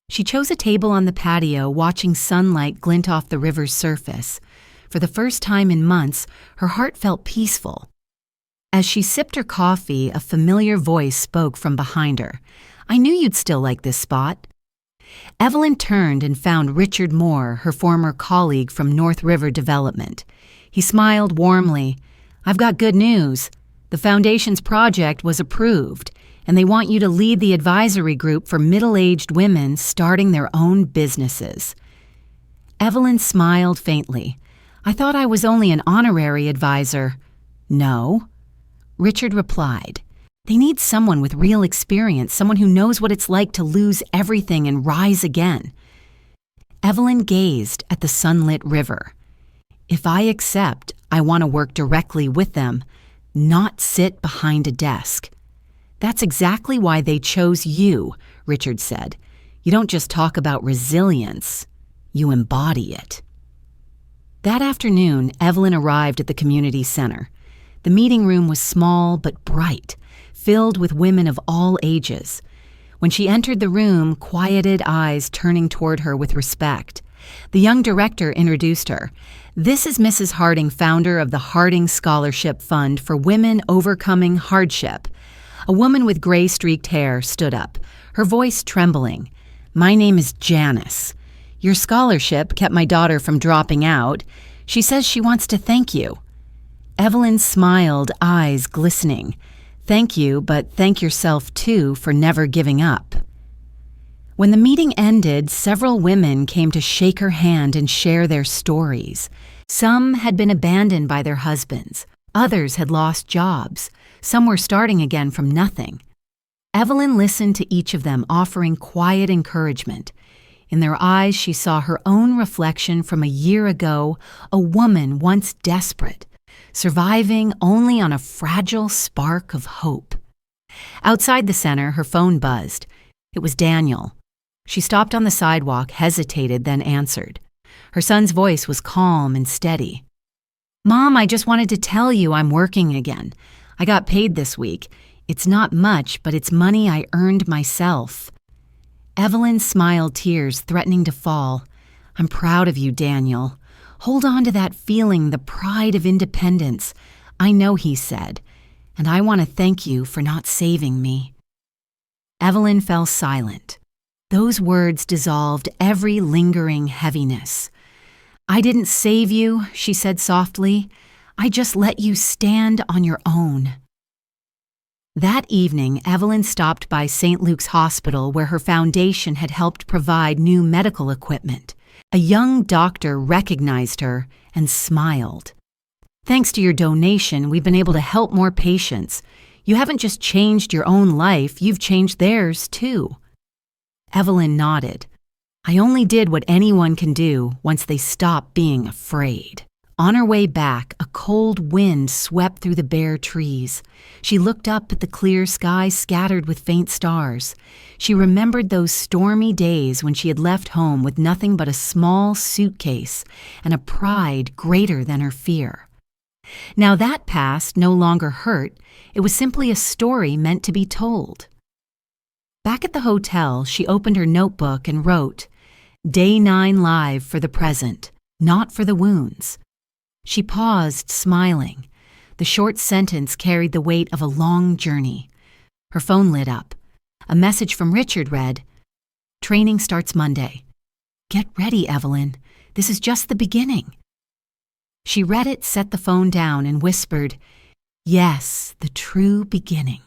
She chose a table on the patio, watching sunlight glint off the river's surface. For the first time in months, her heart felt peaceful. As she sipped her coffee, a familiar voice spoke from behind her. "I knew you'd still like this spot." Evelyn turned and found Richard Moore, her former colleague from North River Development. He smiled warmly. "I've got good news. The Foundation's project was approved, and they want you to lead the advisory group for middle-aged women starting their own businesses." Evelyn smiled faintly. "I thought I was only an honorary advisor." "No." Richard replied, "They need someone with real experience, someone who knows what it's like to lose everything and rise again." Evelyn gazed at the sunlit river. "If I accept, I want to work directly with them, not sit behind a desk." "That's exactly why they chose you," Richard said. "You don't just talk about resilience, you embody it." That afternoon, Evelyn arrived at the community center. The meeting room was small but bright, filled with women of all ages. When she entered the room, quieted eyes turning toward her with respect. The young director introduced her. "This is Mrs. Harding, founder of the Harding Scholarship Fund for Women Overcoming Hardship." A woman with gray-streaked hair stood up, her voice trembling. "My name is Janice. Your scholarship kept my daughter from dropping out. She says she wants to thank you." Evelyn smiled, eyes glistening. "Thank you, but thank yourself too for never giving up." When the meeting ended, several women came to shake her hand and share their stories. Some had been abandoned by their husbands. Others had lost jobs. Some were starting again from nothing. Evelyn listened to each of them, offering quiet encouragement. In their eyes, she saw her own reflection from a year ago, a woman once desperate, surviving only on a fragile spark of hope. Outside the center, her phone buzzed. It was Daniel. She stopped on the sidewalk, hesitated, then answered. Her son's voice was calm and steady. "Mom, I just wanted to tell you I'm working again. I got paid this week. It's not much, but it's money I earned myself." Evelyn smiled, tears threatening to fall. "I'm proud of you, Daniel. Hold on to that feeling, the pride of independence. I know," he said, "and I want to thank you for not saving me." Evelyn fell silent. Those words dissolved every lingering heaviness. "I didn't save you," she said softly. "I just let you stand on your own." That evening, Evelyn stopped by St. Luke's Hospital, where her foundation had helped provide new medical equipment. A young doctor recognized her and smiled. "Thanks to your donation, we've been able to help more patients. You haven't just changed your own life, you've changed theirs too." Evelyn nodded. "I only did what anyone can do once they stop being afraid." On her way back, a cold wind swept through the bare trees. She looked up at the clear sky scattered with faint stars. She remembered those stormy days when she had left home with nothing but a small suitcase and a pride greater than her fear. Now that past no longer hurt. It was simply a story meant to be told. Back at the hotel, she opened her notebook and wrote, Day 9 live for the present, not for the wounds. She paused, smiling. The short sentence carried the weight of a long journey. Her phone lit up. A message from Richard read, "Training starts Monday. Get ready, Evelyn. This is just the beginning." She read it, set the phone down, and whispered, "Yes, the true beginning."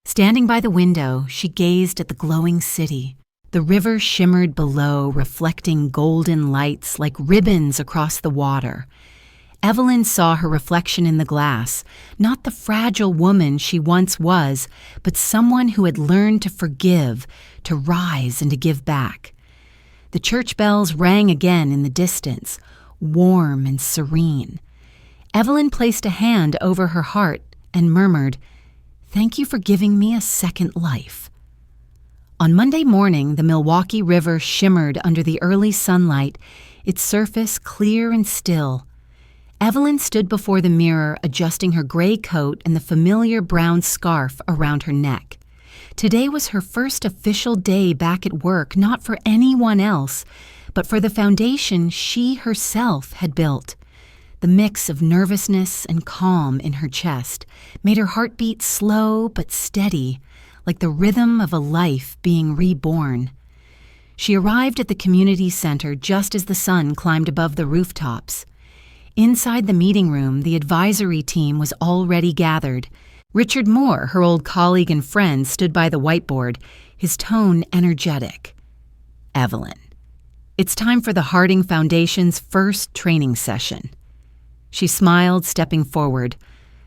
Standing by the window, she gazed at the glowing city. The river shimmered below, reflecting golden lights like ribbons across the water. Evelyn saw her reflection in the glass, not the fragile woman she once was, but someone who had learned to forgive, to rise, and to give back. The church bells rang again in the distance, warm and serene. Evelyn placed a hand over her heart and murmured, "Thank you for giving me a second life." On Monday morning, the Milwaukee River shimmered under the early sunlight, its surface clear and still. Evelyn stood before the mirror, adjusting her gray coat and the familiar brown scarf around her neck. Today was her first official day back at work, not for anyone else, but for the foundation she herself had built. The mix of nervousness and calm in her chest made her heart beat slow but steady, like the rhythm of a life being reborn. She arrived at the community center just as the sun climbed above the rooftops. Inside the meeting room, the advisory team was already gathered. Richard Moore, her old colleague and friend, stood by the whiteboard, his tone energetic. "Evelyn, it's time for the Harding Foundation's first training session." She smiled, stepping forward.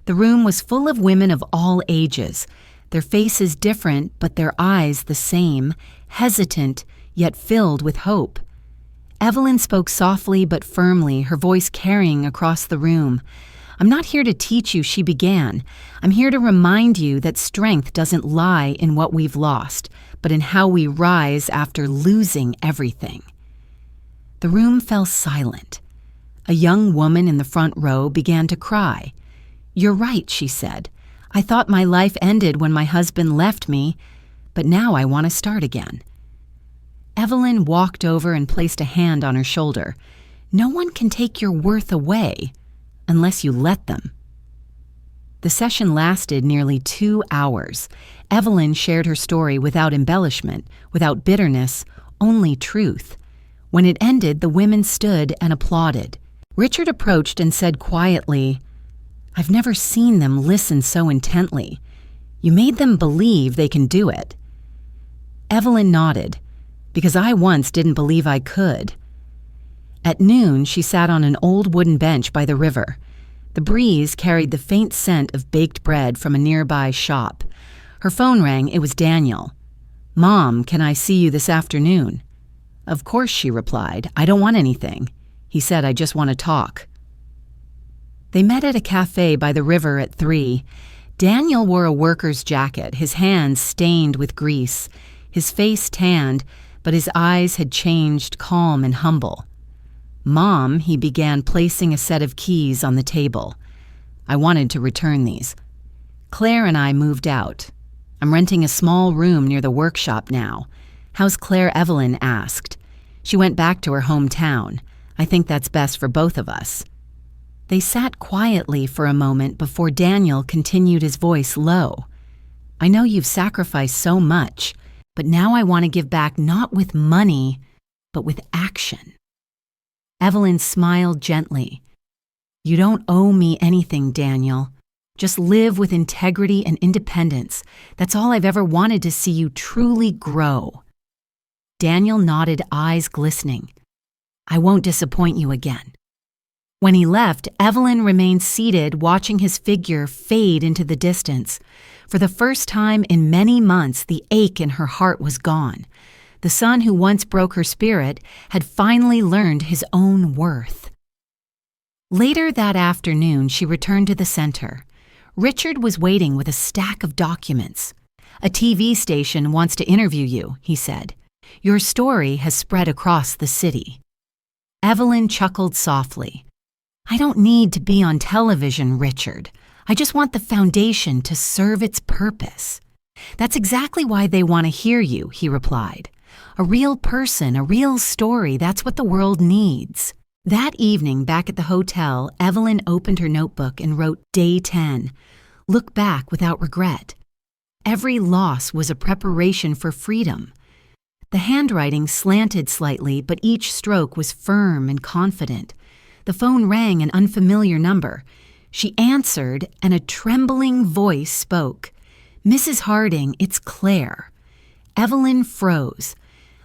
The room was full of women of all ages, their faces different but their eyes the same, hesitant yet filled with hope. Evelyn spoke softly but firmly, her voice carrying across the room. "I'm not here to teach you," she began. "I'm here to remind you that strength doesn't lie in what we've lost, but in how we rise after losing everything." The room fell silent. A young woman in the front row began to cry. "You're right," she said. "I thought my life ended when my husband left me, but now I want to start again." Evelyn walked over and placed a hand on her shoulder. "No one can take your worth away unless you let them." The session lasted nearly 2 hours. Evelyn shared her story without embellishment, without bitterness, only truth. When it ended, the women stood and applauded. Richard approached and said quietly, "I've never seen them listen so intently. You made them believe they can do it." Evelyn nodded, "Because I once didn't believe I could." At noon, she sat on an old wooden bench by the river. The breeze carried the faint scent of baked bread from a nearby shop. Her phone rang. It was Daniel. "Mom, can I see you this afternoon?" "Of course," she replied. "I don't want anything." He said, "I just want to talk." They met at a cafe by the river at 3. Daniel wore a worker's jacket, his hands stained with grease, his face tanned, but his eyes had changed, calm and humble. "Mom," he began, placing a set of keys on the table. "I wanted to return these. Claire and I moved out. I'm renting a small room near the workshop now." "How's Claire?" Evelyn asked. "She went back to her hometown. I think that's best for both of us." They sat quietly for a moment before Daniel continued, his voice low. "I know you've sacrificed so much, but now I want to give back, not with money, but with action." Evelyn smiled gently. "You don't owe me anything, Daniel. Just live with integrity and independence. That's all I've ever wanted, to see you truly grow." Daniel nodded, eyes glistening. "I won't disappoint you again." When he left, Evelyn remained seated, watching his figure fade into the distance. For the first time in many months, the ache in her heart was gone. The son who once broke her spirit had finally learned his own worth. Later that afternoon, she returned to the center. Richard was waiting with a stack of documents. "A TV station wants to interview you," he said. "Your story has spread across the city." Evelyn chuckled softly. "I don't need to be on television, Richard. I just want the foundation to serve its purpose." "That's exactly why they want to hear you," he replied. A real person, a real story, that's what the world needs. That evening, back at the hotel, Evelyn opened her notebook and wrote Day 10. Look back without regret. Every loss was a preparation for freedom. The handwriting slanted slightly, but each stroke was firm and confident. The phone rang an unfamiliar number. She answered, and a trembling voice spoke. "Mrs. Harding, it's Claire." Evelyn froze.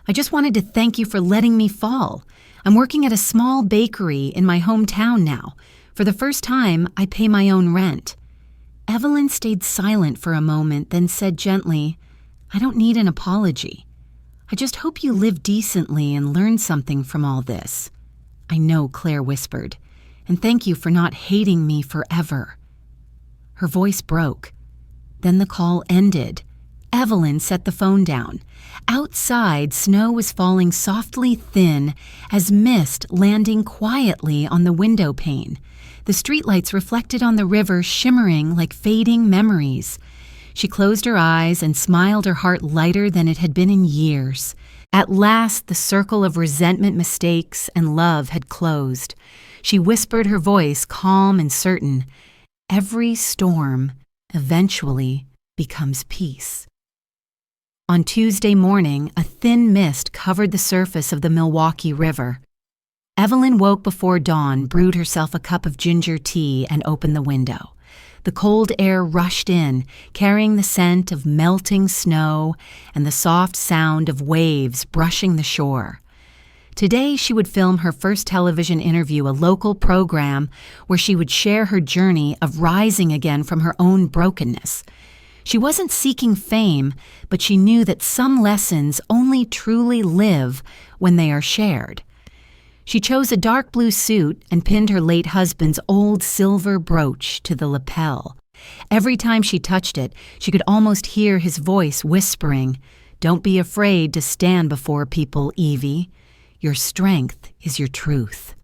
"I just wanted to thank you for letting me fall. I'm working at a small bakery in my hometown now. For the first time, I pay my own rent." Evelyn stayed silent for a moment, then said gently, "I don't need an apology. I just hope you live decently and learn something from all this." "I know," Claire whispered, "and thank you for not hating me forever." Her voice broke. Then the call ended. Evelyn set the phone down. Outside, snow was falling softly thin as mist landing quietly on the window pane. The streetlights reflected on the river, shimmering like fading memories. She closed her eyes and smiled, her heart lighter than it had been in years. At last, the circle of resentment, mistakes, and love had closed. She whispered, her voice calm and certain, "Every storm eventually becomes peace." On Tuesday morning, a thin mist covered the surface of the Milwaukee River. Evelyn woke before dawn, brewed herself a cup of ginger tea, and opened the window. The cold air rushed in, carrying the scent of melting snow and the soft sound of waves brushing the shore. Today, she would film her first television interview, a local program where she would share her journey of rising again from her own brokenness. She wasn't seeking fame, but she knew that some lessons only truly live when they are shared. She chose a dark blue suit and pinned her late husband's old silver brooch to the lapel. Every time she touched it, she could almost hear his voice whispering, "Don't be afraid to stand before people, Evie. Your strength is your truth."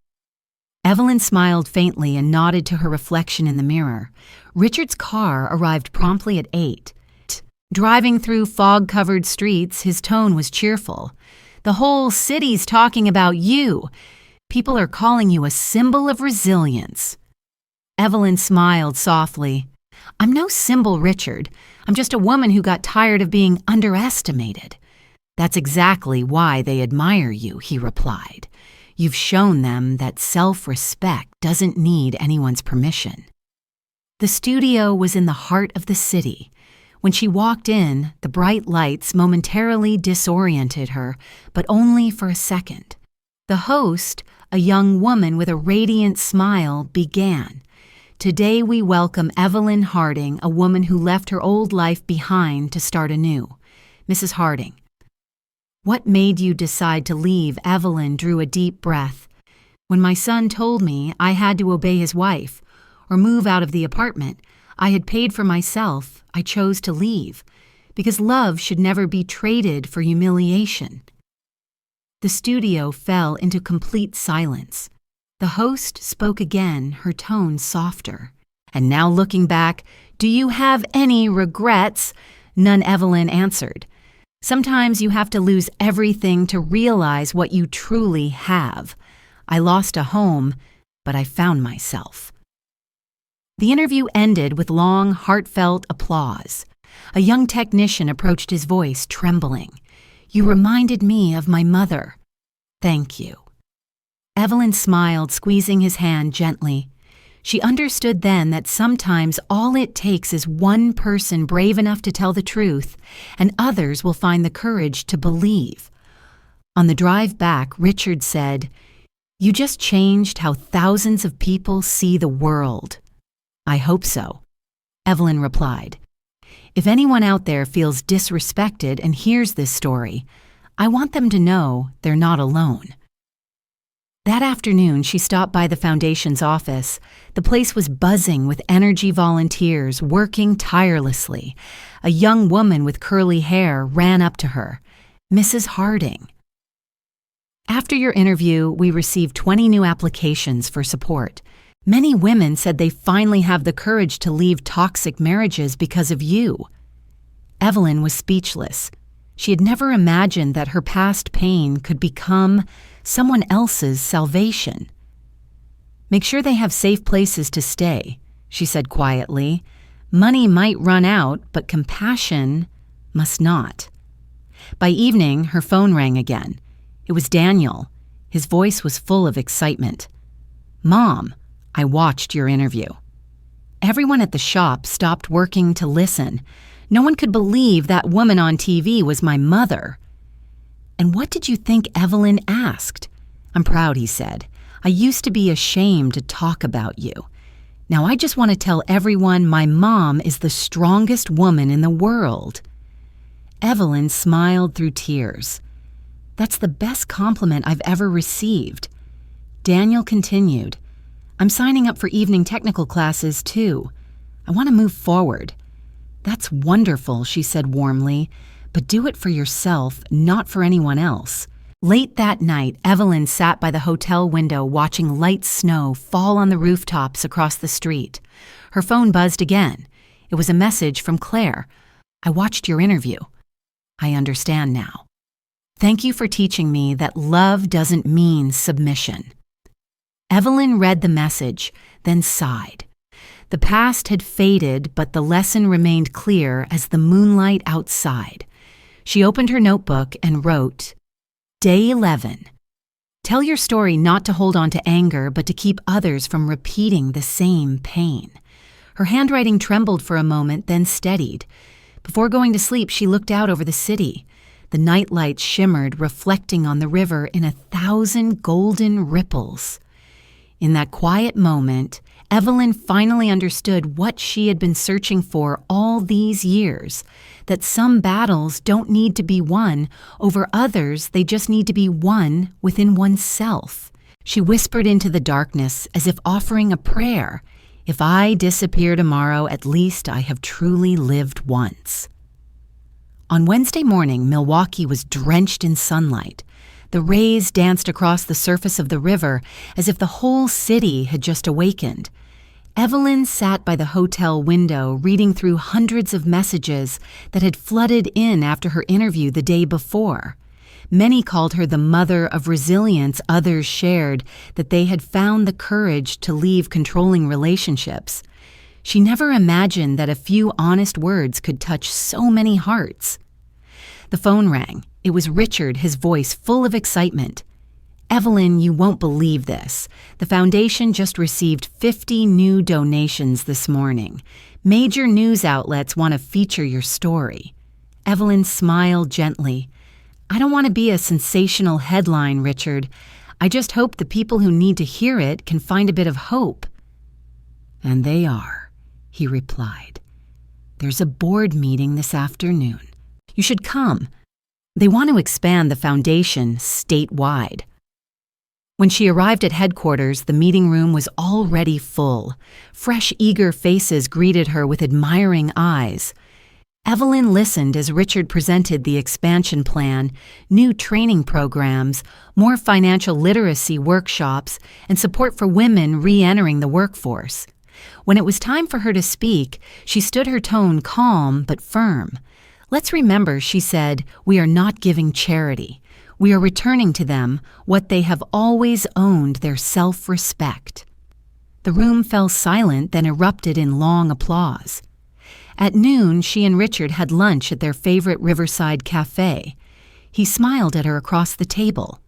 Evelyn smiled faintly and nodded to her reflection in the mirror. Richard's car arrived promptly at 8. Driving through fog-covered streets, his tone was cheerful. "The whole city's talking about you. People are calling you a symbol of resilience." Evelyn smiled softly. "I'm no symbol, Richard. I'm just a woman who got tired of being underestimated." "That's exactly why they admire you," he replied. "You've shown them that self-respect doesn't need anyone's permission." The studio was in the heart of the city. When she walked in, the bright lights momentarily disoriented her, but only for a second. The host, a young woman with a radiant smile, began. "Today we welcome Evelyn Harding, a woman who left her old life behind to start anew. Mrs. Harding." "What made you decide to leave?" Evelyn drew a deep breath. "When my son told me I had to obey his wife or move out of the apartment I had paid for myself, I chose to leave, because love should never be traded for humiliation." The studio fell into complete silence. The host spoke again, her tone softer. "And now looking back, do you have any regrets?" None, Evelyn answered. "Sometimes you have to lose everything to realize what you truly have. I lost a home, but I found myself." The interview ended with long, heartfelt applause. A young technician approached, his voice trembling. "You reminded me of my mother." "Thank you." Evelyn smiled, squeezing his hand gently. She understood then that sometimes all it takes is one person brave enough to tell the truth, and others will find the courage to believe. On the drive back, Richard said, "You just changed how thousands of people see the world." "I hope so," Evelyn replied. "If anyone out there feels disrespected and hears this story, I want them to know they're not alone." That afternoon, she stopped by the foundation's office. The place was buzzing with energy volunteers working tirelessly. A young woman with curly hair ran up to her. "Mrs. Harding." "After your interview, we received 20 new applications for support. Many women said they finally have the courage to leave toxic marriages because of you." Evelyn was speechless. She had never imagined that her past pain could become someone else's salvation. "Make sure they have safe places to stay," she said quietly. "Money might run out, but compassion must not." By evening, her phone rang again. It was Daniel. His voice was full of excitement. "Mom, I watched your interview." Everyone at the shop stopped working to listen. No one could believe that woman on TV was my mother. "And what did you think Evelyn asked?" "I'm proud," he said. "I used to be ashamed to talk about you. Now I just want to tell everyone my mom is the strongest woman in the world." Evelyn smiled through tears. "That's the best compliment I've ever received." Daniel continued, "I'm signing up for evening technical classes too. I want to move forward." "That's wonderful," she said warmly, "but do it for yourself, not for anyone else." Late that night, Evelyn sat by the hotel window watching light snow fall on the rooftops across the street. Her phone buzzed again. It was a message from Claire. "I watched your interview. I understand now. Thank you for teaching me that love doesn't mean submission." Evelyn read the message, then sighed. The past had faded, but the lesson remained clear as the moonlight outside. She opened her notebook and wrote, Day 11. Tell your story not to hold on to anger, but to keep others from repeating the same pain. Her handwriting trembled for a moment, then steadied. Before going to sleep, she looked out over the city. The night lights shimmered, reflecting on the river in 1,000 golden ripples. In that quiet moment, Evelyn finally understood what she had been searching for all these years, that some battles don't need to be won over others, they just need to be won within oneself. She whispered into the darkness as if offering a prayer. If I disappear tomorrow, at least I have truly lived once. On Wednesday morning, Milwaukee was drenched in sunlight. The rays danced across the surface of the river as if the whole city had just awakened. Evelyn sat by the hotel window reading through hundreds of messages that had flooded in after her interview the day before. Many called her the mother of resilience. Others shared that they had found the courage to leave controlling relationships. She never imagined that a few honest words could touch so many hearts. The phone rang. It was Richard, his voice full of excitement. "Evelyn, you won't believe this. The foundation just received 50 new donations this morning. Major news outlets want to feature your story." Evelyn smiled gently. "I don't want to be a sensational headline, Richard. I just hope the people who need to hear it can find a bit of hope." "And they are," he replied. "There's a board meeting this afternoon. You should come. They want to expand the foundation statewide." When she arrived at headquarters, the meeting room was already full. Fresh, eager faces greeted her with admiring eyes. Evelyn listened as Richard presented the expansion plan, new training programs, more financial literacy workshops, and support for women re-entering the workforce. When it was time for her to speak, she stood her tone calm but firm. "Let's remember," she said, "we are not giving charity. We are returning to them what they have always owned, their self-respect." The room fell silent, then erupted in long applause. At noon, she and Richard had lunch at their favorite riverside cafe. He smiled at her across the table.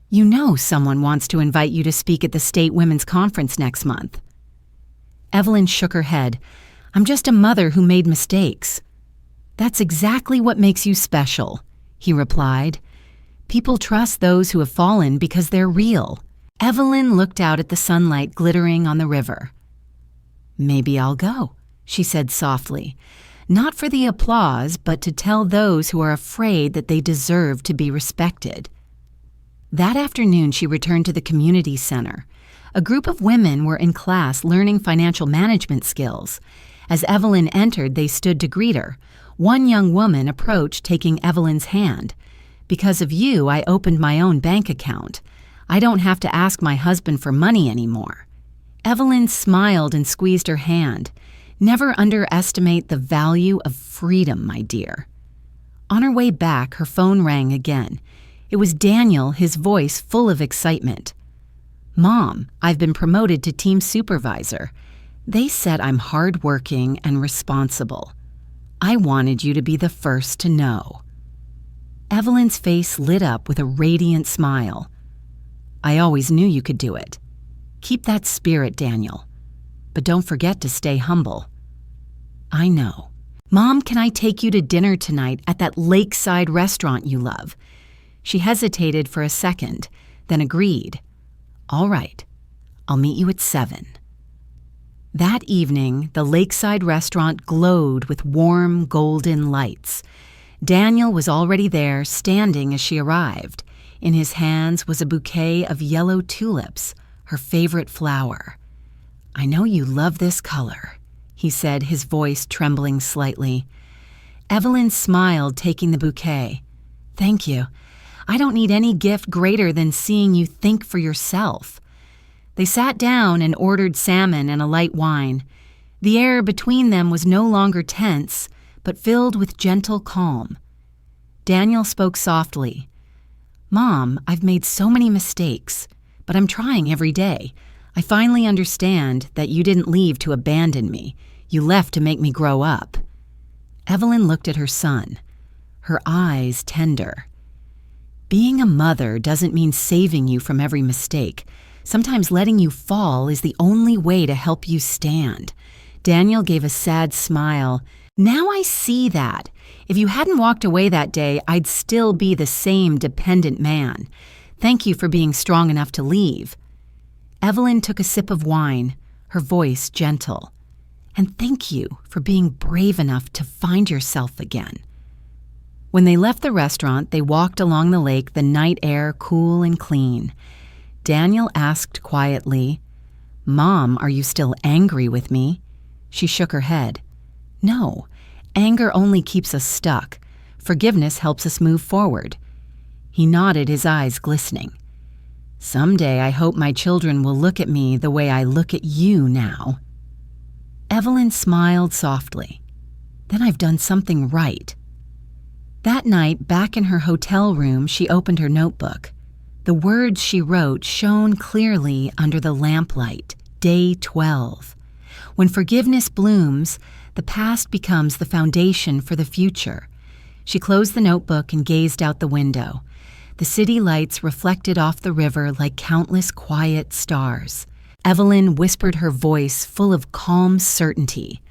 "You know someone wants to invite you to speak at the State Women's Conference next month." Evelyn shook her head. "I'm just a mother who made mistakes." "That's exactly what makes you special," he replied. "People trust those who have fallen because they're real." Evelyn looked out at the sunlight glittering on the river. "Maybe I'll go," she said softly, "not for the applause, but to tell those who are afraid that they deserve to be respected." That afternoon, she returned to the community center. A group of women were in class learning financial management skills. As Evelyn entered, they stood to greet her. One young woman approached, taking Evelyn's hand. "Because of you, I opened my own bank account. I don't have to ask my husband for money anymore." Evelyn smiled and squeezed her hand. "Never underestimate the value of freedom, my dear." On her way back, her phone rang again. It was Daniel, his voice full of excitement. "Mom, I've been promoted to team supervisor. They said I'm hardworking and responsible. I wanted you to be the first to know." Evelyn's face lit up with a radiant smile. "I always knew you could do it. Keep that spirit, Daniel. But don't forget to stay humble." "I know. Mom, can I take you to dinner tonight at that lakeside restaurant you love?" She hesitated for a second, then agreed. "All right. I'll meet you at 7. That evening, the lakeside restaurant glowed with warm, golden lights. Daniel was already there, standing as she arrived. In his hands was a bouquet of yellow tulips, her favorite flower. "I know you love this color," he said, his voice trembling slightly. Evelyn smiled, taking the bouquet. "Thank you. I don't need any gift greater than seeing you think for yourself." They sat down and ordered salmon and a light wine. The air between them was no longer tense, but filled with gentle calm. Daniel spoke softly. "Mom, I've made so many mistakes, but I'm trying every day. I finally understand that you didn't leave to abandon me. You left to make me grow up." Evelyn looked at her son, her eyes tender. "Being a mother doesn't mean saving you from every mistake. Sometimes letting you fall is the only way to help you stand." Daniel gave a sad smile. "Now I see that. If you hadn't walked away that day, I'd still be the same dependent man. Thank you for being strong enough to leave." Evelyn took a sip of wine, her voice gentle. "And thank you for being brave enough to find yourself again." When they left the restaurant, they walked along the lake, the night air cool and clean. Daniel asked quietly, "Mom, are you still angry with me?" She shook her head. "No, anger only keeps us stuck. Forgiveness helps us move forward." He nodded, his eyes glistening. "Someday I hope my children will look at me the way I look at you now." Evelyn smiled softly. "Then I've done something right." That night, back in her hotel room, she opened her notebook. The words she wrote shone clearly under the lamplight. Day 12. When forgiveness blooms, the past becomes the foundation for the future. She closed the notebook and gazed out the window. The city lights reflected off the river like countless quiet stars. Evelyn whispered, her voice full of calm certainty.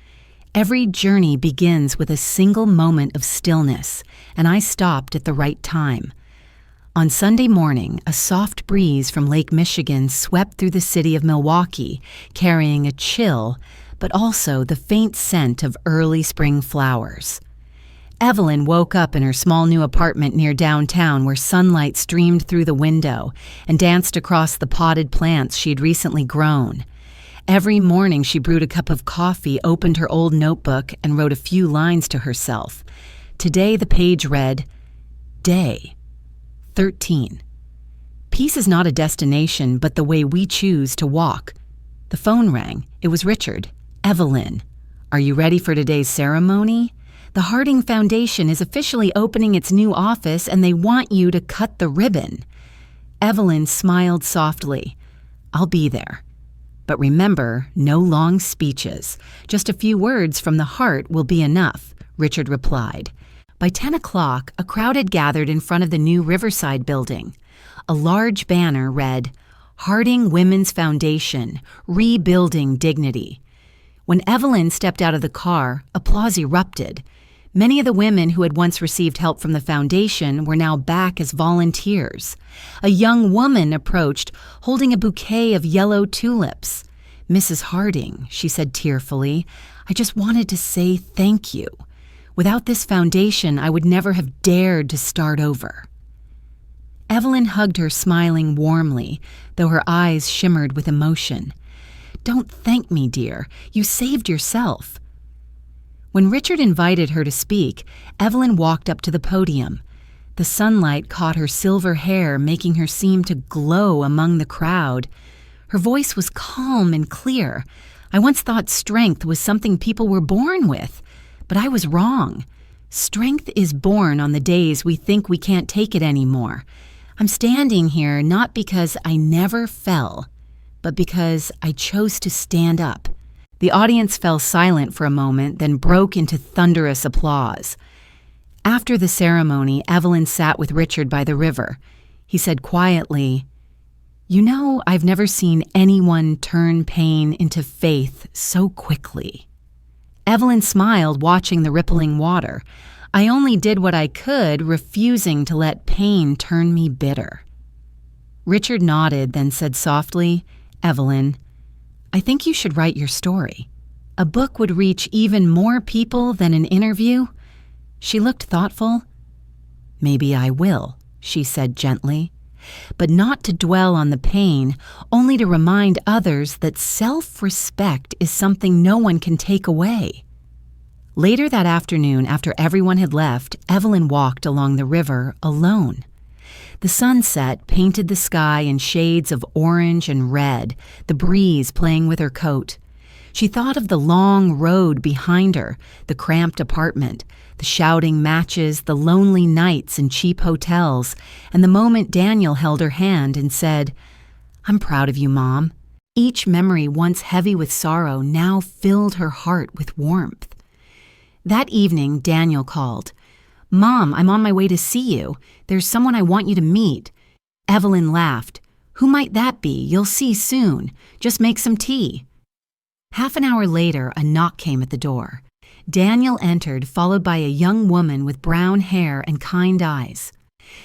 "Every journey begins with a single moment of stillness, and I stopped at the right time." On Sunday morning, a soft breeze from Lake Michigan swept through the city of Milwaukee, carrying a chill, but also the faint scent of early spring flowers. Evelyn woke up in her small new apartment near downtown, where sunlight streamed through the window and danced across the potted plants she had recently grown. Every morning she brewed a cup of coffee, opened her old notebook, and wrote a few lines to herself. Today the page read, Day 13. Peace is not a destination, but the way we choose to walk. The phone rang. It was Richard. "Evelyn, are you ready for today's ceremony? The Harding Foundation is officially opening its new office, and they want you to cut the ribbon." Evelyn smiled softly. "I'll be there. But remember, no long speeches. Just a few words from the heart will be enough," Richard replied. By 10 o'clock, a crowd had gathered in front of the new Riverside building. A large banner read, "Harding Women's Foundation, Rebuilding Dignity." When Evelyn stepped out of the car, applause erupted. Many of the women who had once received help from the foundation were now back as volunteers. A young woman approached, holding a bouquet of yellow tulips. "Mrs. Harding," she said tearfully, "I just wanted to say thank you. Without this foundation, I would never have dared to start over." Evelyn hugged her, smiling warmly, though her eyes shimmered with emotion. "Don't thank me, dear. You saved yourself." When Richard invited her to speak, Evelyn walked up to the podium. The sunlight caught her silver hair, making her seem to glow among the crowd. Her voice was calm and clear. "I once thought strength was something people were born with, but I was wrong. Strength is born on the days we think we can't take it anymore. I'm standing here not because I never fell, but because I chose to stand up. The audience fell silent for a moment, then broke into thunderous applause. After the ceremony, Evelyn sat with Richard by the river. He said quietly, "You know, I've never seen anyone turn pain into faith so quickly." Evelyn smiled, watching the rippling water. "I only did what I could, refusing to let pain turn me bitter." Richard nodded, then said softly, "Evelyn, I think you should write your story. A book would reach even more people than an interview." She looked thoughtful. "Maybe I will," she said gently, "but not to dwell on the pain, only to remind others that self-respect is something no one can take away." Later that afternoon, after everyone had left, Evelyn walked along the river alone. The sunset painted the sky in shades of orange and red, the breeze playing with her coat. She thought of the long road behind her, the cramped apartment, the shouting matches, the lonely nights in cheap hotels, and the moment Daniel held her hand and said, "I'm proud of you, Mom." Each memory, once heavy with sorrow, now filled her heart with warmth. That evening, Daniel called. "Mom, I'm on my way to see you. There's someone I want you to meet." Evelyn laughed. "Who might that be? You'll see soon. Just make some tea." Half an hour later, a knock came at the door. Daniel entered, followed by a young woman with brown hair and kind eyes.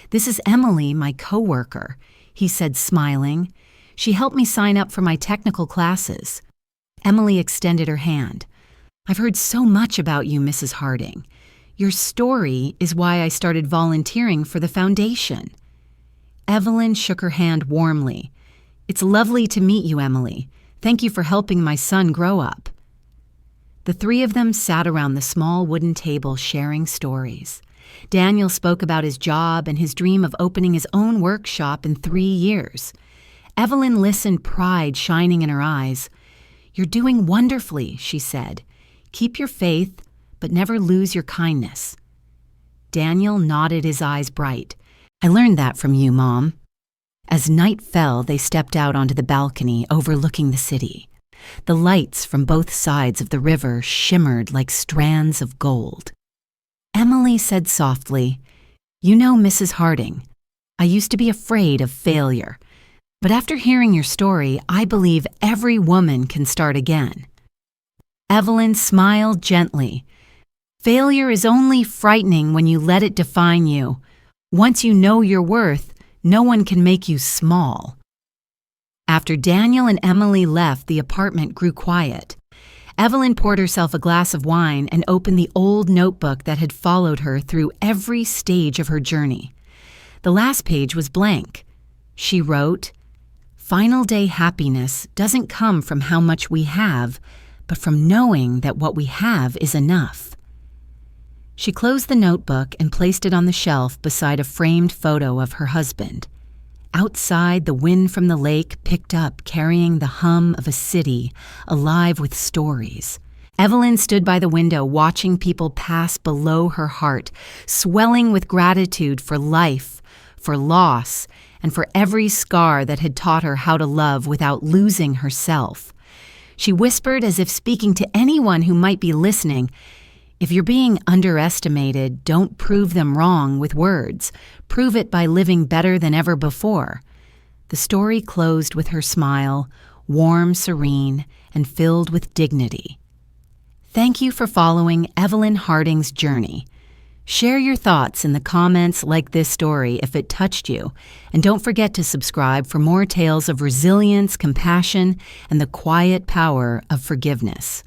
"This is Emily, my coworker," he said, smiling. "She helped me sign up for my technical classes." Emily extended her hand. "I've heard so much about you, Mrs. Harding. Your story is why I started volunteering for the foundation." Evelyn shook her hand warmly. "It's lovely to meet you, Emily. Thank you for helping my son grow up." The three of them sat around the small wooden table sharing stories. Daniel spoke about his job and his dream of opening his own workshop in 3 years. Evelyn listened, pride shining in her eyes. "You're doing wonderfully," she said. "Keep your faith, but never lose your kindness." Daniel nodded, his eyes bright. "I learned that from you, Mom." As night fell, they stepped out onto the balcony overlooking the city. The lights from both sides of the river shimmered like strands of gold. Emily said softly, "You know, Mrs. Harding, I used to be afraid of failure, but after hearing your story, I believe every woman can start again." Evelyn smiled gently. "Failure is only frightening when you let it define you. Once you know your worth, no one can make you small." After Daniel and Emily left, the apartment grew quiet. Evelyn poured herself a glass of wine and opened the old notebook that had followed her through every stage of her journey. The last page was blank. She wrote, "Final day happiness doesn't come from how much we have, but from knowing that what we have is enough." She closed the notebook and placed it on the shelf beside a framed photo of her husband. Outside, the wind from the lake picked up, carrying the hum of a city alive with stories. Evelyn stood by the window, watching people pass below her heart, swelling with gratitude for life, for loss, and for every scar that had taught her how to love without losing herself. She whispered, as if speaking to anyone who might be listening, "If you're being underestimated, don't prove them wrong with words. Prove it by living better than ever before." The story closed with her smile, warm, serene, and filled with dignity. Thank you for following Evelyn Harding's journey. Share your thoughts in the comments, like this story if it touched you, and don't forget to subscribe for more tales of resilience, compassion, and the quiet power of forgiveness.